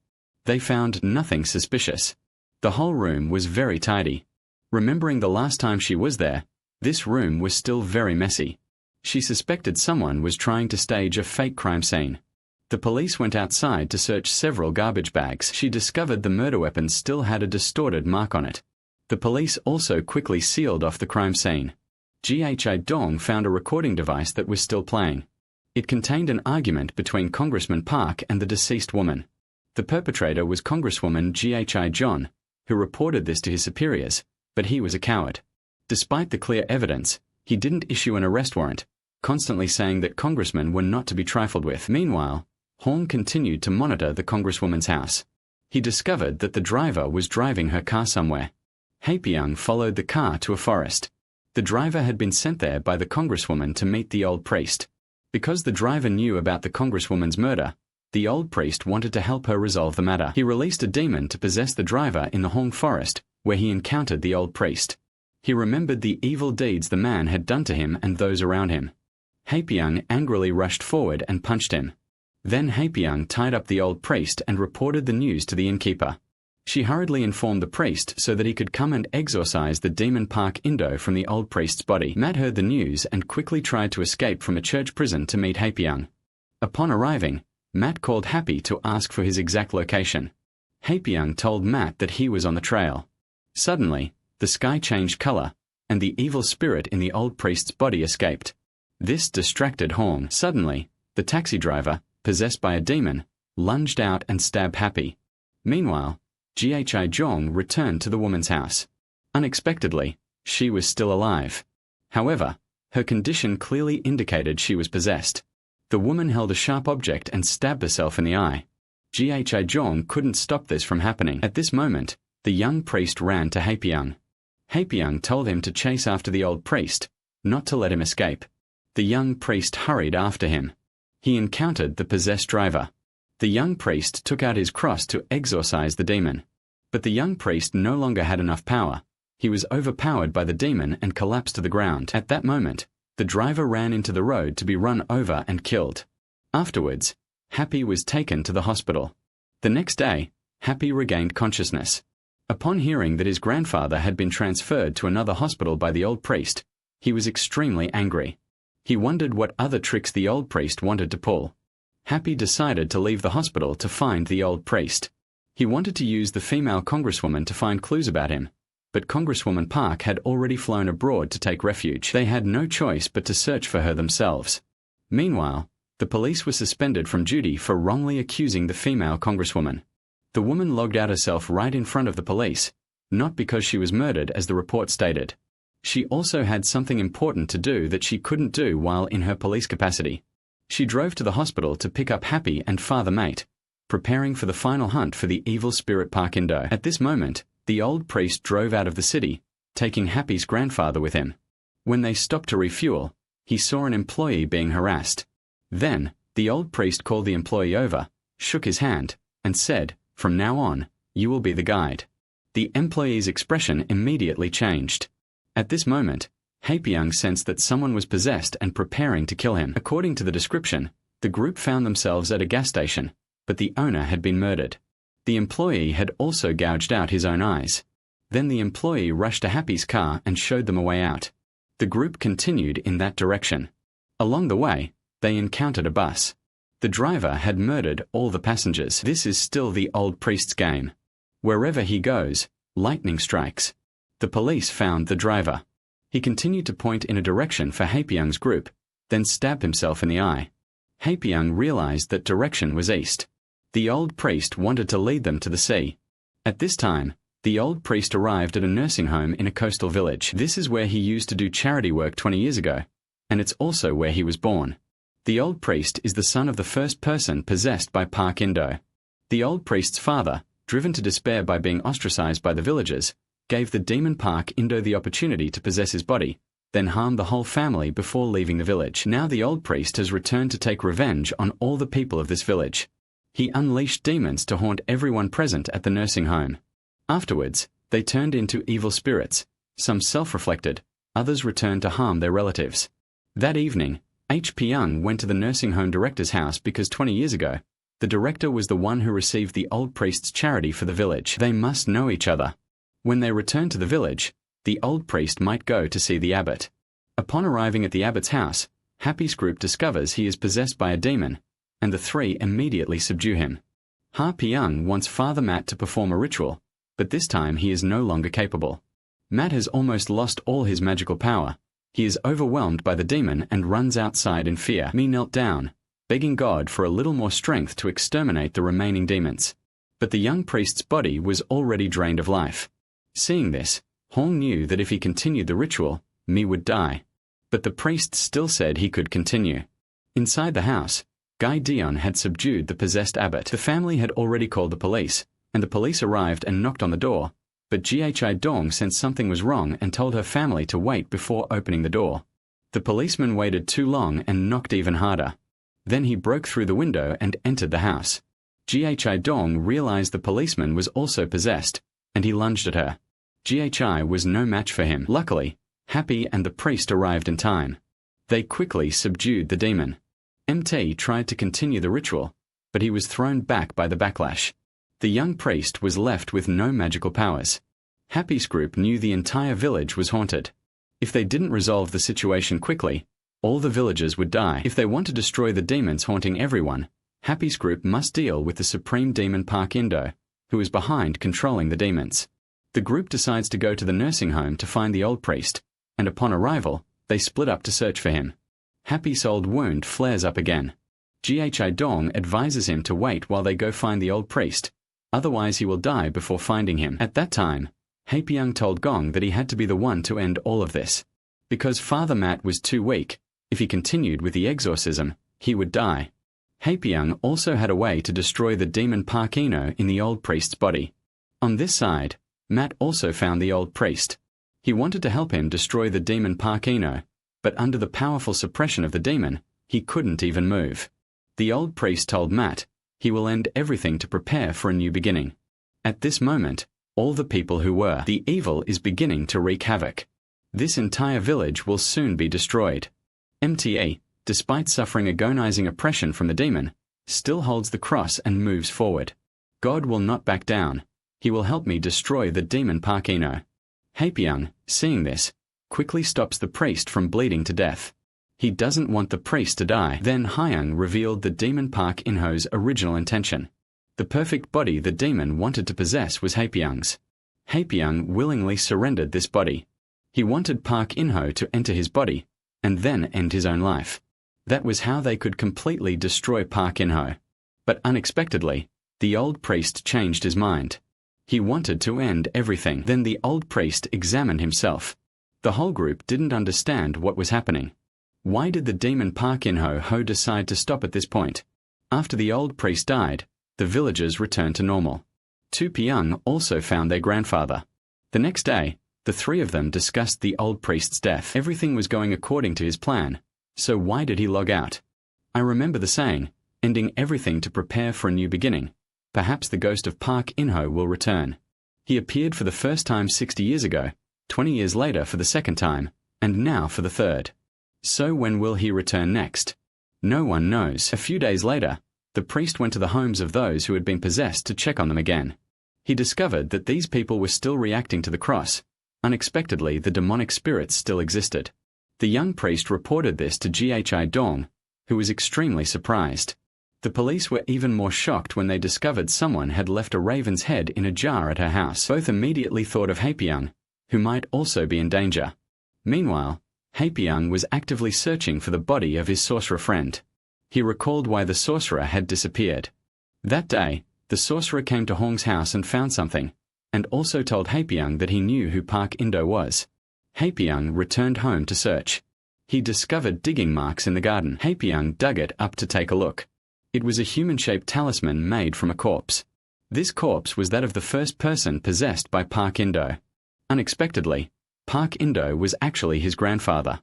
They found nothing suspicious. The whole room was very tidy. Remembering the last time she was there, this room was still very messy. She suspected someone was trying to stage a fake crime scene. The police went outside to search several garbage bags. She discovered the murder weapon still had a distorted mark on it. The police also quickly sealed off the crime scene. GHI Dong found a recording device that was still playing. It contained an argument between Congressman Park and the deceased woman. The perpetrator was Congresswoman GHI John, who reported this to his superiors, but he was a coward. Despite the clear evidence, he didn't issue an arrest warrant, constantly saying that congressmen were not to be trifled with. Meanwhile, Hong continued to monitor the congresswoman's house. He discovered that the driver was driving her car somewhere. Haepyeong followed the car to a forest. The driver had been sent there by the congresswoman to meet the old priest. Because the driver knew about the congresswoman's murder, the old priest wanted to help her resolve the matter. He released a demon to possess the driver in the Hong forest, where he encountered the old priest. He remembered the evil deeds the man had done to him and those around him. Haepyeong angrily rushed forward and punched him. Then Haepyeong tied up the old priest and reported the news to the innkeeper. She hurriedly informed the priest so that he could come and exorcise the demon Park Indo from the old priest's body. Matt heard the news and quickly tried to escape from a church prison to meet Haepyeong. Upon arriving, Matt called Happy to ask for his exact location. Haepyeong told Matt that he was on the trail. Suddenly, the sky changed color, and the evil spirit in the old priest's body escaped. This distracted Hong. Suddenly, the taxi driver, possessed by a demon, lunged out and stabbed Happy. Meanwhile, GHI Jong returned to the woman's house. Unexpectedly, she was still alive. However, her condition clearly indicated she was possessed. The woman held a sharp object and stabbed herself in the eye. GHI Jong couldn't stop this from happening. At this moment, the young priest ran to Haepyeong. Haepyeong told him to chase after the old priest, not to let him escape. The young priest hurried after him. He encountered the possessed driver. The young priest took out his cross to exorcise the demon. But the young priest no longer had enough power. He was overpowered by the demon and collapsed to the ground. At that moment, the driver ran into the road to be run over and killed. Afterwards, Happy was taken to the hospital. The next day, Happy regained consciousness. Upon hearing that his grandfather had been transferred to another hospital by the old priest, he was extremely angry. He wondered what other tricks the old priest wanted to pull. Happy decided to leave the hospital to find the old priest. He wanted to use the female congresswoman to find clues about him, but Congresswoman Park had already flown abroad to take refuge. They had no choice but to search for her themselves. Meanwhile, the police were suspended from duty for wrongly accusing the female congresswoman. The woman logged out herself right in front of the police, not because she was murdered as the report stated. She also had something important to do that she couldn't do while in her police capacity. She drove to the hospital to pick up Happy and Father Mate, preparing for the final hunt for the evil spirit Park Indo. At this moment, the old priest drove out of the city, taking Happy's grandfather with him. When they stopped to refuel, he saw an employee being harassed. Then, the old priest called the employee over, shook his hand, and said, "From now on, you will be the guide." The employee's expression immediately changed. At this moment, Haepyeong sensed that someone was possessed and preparing to kill him. According to the description, the group found themselves at a gas station, but the owner had been murdered. The employee had also gouged out his own eyes. Then the employee rushed to Happy's car and showed them a way out. The group continued in that direction. Along the way, they encountered a bus. The driver had murdered all the passengers. This is still the old priest's game. Wherever he goes, lightning strikes. The police found the driver. He continued to point in a direction for Haepyeong's group, then stabbed himself in the eye. Haepyeong realized that direction was east. The old priest wanted to lead them to the sea. At this time, the old priest arrived at a nursing home in a coastal village. This is where he used to do charity work 20 years ago, and it's also where he was born. The old priest is the son of the first person possessed by Park Indo. The old priest's father, driven to despair by being ostracized by the villagers, gave the demon Park Indo the opportunity to possess his body, then harmed the whole family before leaving the village. Now the old priest has returned to take revenge on all the people of this village. He unleashed demons to haunt everyone present at the nursing home. Afterwards, they turned into evil spirits. Some self-reflected, others returned to harm their relatives. That evening, H. Pyong went to the nursing home director's house because 20 years ago, The director was the one who received the old priest's charity for the village. They must know each other. When they returned to the village, the old priest might go to see the abbot. Upon arriving at the abbot's house, Happy's group discovers he is possessed by a demon, and the three immediately subdue him. Ha Pyung wants Father Matt to perform a ritual, but this time he is no longer capable. Matt has almost lost all his magical power. He is overwhelmed by the demon and runs outside in fear. Me knelt down, begging God for a little more strength to exterminate the remaining demons. But the young priest's body was already drained of life. Seeing this, Hong knew that if he continued the ritual, Me would die. But the priest still said he could continue. Inside the house, Guy Dion had subdued the possessed abbot. The family had already called the police, and the police arrived and knocked on the door, but Ghi Dong sensed something was wrong and told her family to wait before opening the door. The policeman waited too long and knocked even harder. Then he broke through the window and entered the house. Ghi Dong realized the policeman was also possessed, and he lunged at her. Ghi was no match for him. Luckily, Happy and the priest arrived in time. They quickly subdued the demon. MT tried to continue the ritual, but he was thrown back by the backlash. The young priest was left with no magical powers. Happy's group knew the entire village was haunted. If they didn't resolve the situation quickly, all the villagers would die. If they want to destroy the demons haunting everyone, Happy's group must deal with the supreme demon Park Indo, who is behind controlling the demons. The group decides to go to the nursing home to find the old priest, and upon arrival, they split up to search for him. Happy's old wound flares up again. Ghi Dong advises him to wait while they go find the old priest, otherwise he will die before finding him. At that time, Haepyeong told Gong that he had to be the one to end all of this. Because Father Matt was too weak, if he continued with the exorcism, he would die. Haepyeong also had a way to destroy the demon Park Ino in the old priest's body. On this side, Matt also found the old priest. He wanted to help him destroy the demon Park Ino, but under the powerful suppression of the demon, he couldn't even move. The old priest told Matt he will end everything to prepare for a new beginning. At this moment, all the people who were the evil is beginning to wreak havoc. This entire village will soon be destroyed. MTE, despite suffering agonizing oppression from the demon, still holds the cross and moves forward. God will not back down. He will help me destroy the demon Park Ino. Haepyeong, seeing this, quickly stops the priest from bleeding to death. He doesn't want the priest to die. Then Hyung revealed the demon Park Inho's original intention. The perfect body the demon wanted to possess was Haepyeong's. Haepyeong willingly surrendered this body. He wanted Park Inho to enter his body, and then end his own life. That was how they could completely destroy Park Inho. But unexpectedly, the old priest changed his mind. He wanted to end everything. Then the old priest examined himself. The whole group didn't understand what was happening. Why did the demon Park Inho decide to stop at this point? After the old priest died, the villagers returned to normal. Tu Pyung also found their grandfather. The next day, the three of them discussed the old priest's death. Everything was going according to his plan, so why did he log out? I remember the saying, ending everything to prepare for a new beginning. Perhaps the ghost of Park Inho will return. He appeared for the first time 60 years ago, 20 years later for the second time, and now for the third. So when will he return next? No one knows. A few days later, the priest went to the homes of those who had been possessed to check on them again. He discovered that these people were still reacting to the cross. Unexpectedly, the demonic spirits still existed. The young priest reported this to Ghi Dong, who was extremely surprised. The police were even more shocked when they discovered someone had left a raven's head in a jar at her house. Both immediately thought of Haepyeong, who might also be in danger. Meanwhile, Haepyeong was actively searching for the body of his sorcerer friend. He recalled why the sorcerer had disappeared. That day, the sorcerer came to Hong's house and found something, and also told Haepyeong that he knew who Park Indo was. Haepyeong returned home to search. He discovered digging marks in the garden. Haepyeong dug it up to take a look. It was a human-shaped talisman made from a corpse. This corpse was that of the first person possessed by Park Indo. Unexpectedly, Park Indo was actually his grandfather.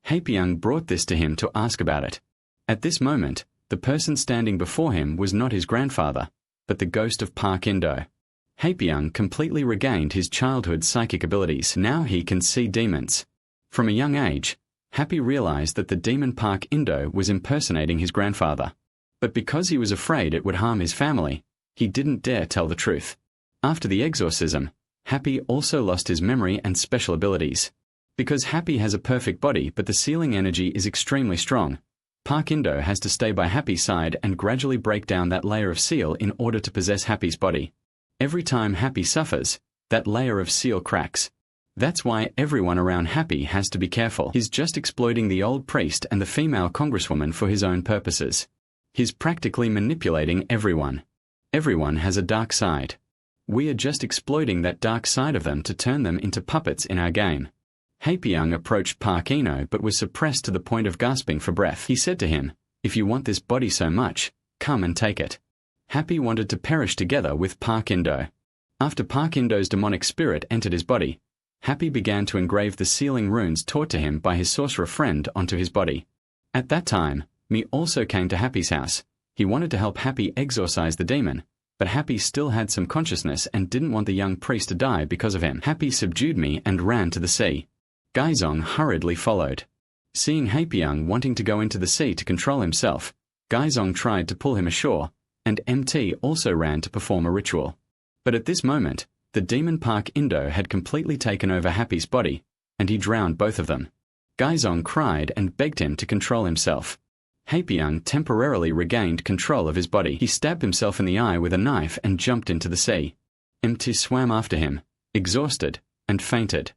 Haepyeong brought this to him to ask about it. At this moment, the person standing before him was not his grandfather, but the ghost of Park Indo. Haepyeong completely regained his childhood psychic abilities. Now he can see demons. From a young age, Happy realized that the demon Park Indo was impersonating his grandfather. But because he was afraid it would harm his family, he didn't dare tell the truth. After the exorcism, Happy also lost his memory and special abilities. Because Happy has a perfect body but the sealing energy is extremely strong, Park Indo has to stay by Happy's side and gradually break down that layer of seal in order to possess Happy's body. Every time Happy suffers, that layer of seal cracks. That's why everyone around Happy has to be careful. He's just exploiting the old priest and the female congresswoman for his own purposes. He's practically manipulating everyone. Everyone has a dark side. We are just exploiting that dark side of them to turn them into puppets in our game. Haepyeong approached Park Ino but was suppressed to the point of gasping for breath. He said to him, "If you want this body so much, come and take it." Happy wanted to perish together with Park Indo. After Park Indo's demonic spirit entered his body, Happy began to engrave the sealing runes taught to him by his sorcerer friend onto his body. At that time, Me also came to Happy's house. He wanted to help Happy exorcise the demon, but Happy still had some consciousness and didn't want the young priest to die because of him. Happy subdued Me and ran to the sea. Gaizong hurriedly followed. Seeing Haepyeong wanting to go into the sea to control himself, Gaizong tried to pull him ashore, and MT also ran to perform a ritual. But at this moment, the demon Park Indo had completely taken over Happy's body, and he drowned both of them. Gaizong cried and begged him to control himself. Haepyeong temporarily regained control of his body. He stabbed himself in the eye with a knife and jumped into the sea. MT swam after him, exhausted, and fainted.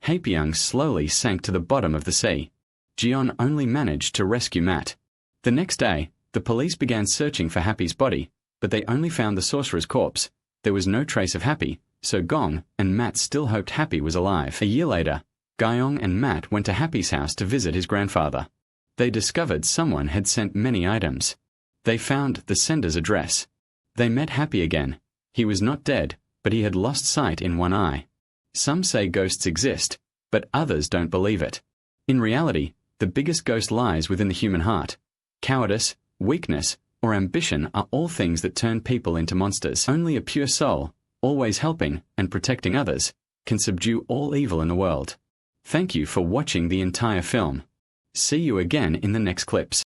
Haepyeong slowly sank to the bottom of the sea. Jion only managed to rescue Matt. The next day, the police began searching for Happy's body, but they only found the sorcerer's corpse. There was no trace of Happy, so Gong and Matt still hoped Happy was alive. A year later, Gyeong and Matt went to Happy's house to visit his grandfather. They discovered someone had sent many items. They found the sender's address. They met Happy again. He was not dead, but he had lost sight in one eye. Some say ghosts exist, but others don't believe it. In reality, the biggest ghost lies within the human heart. Cowardice, weakness, or ambition are all things that turn people into monsters. Only a pure soul, always helping and protecting others, can subdue all evil in the world. Thank you for watching the entire film. See you again in the next clips.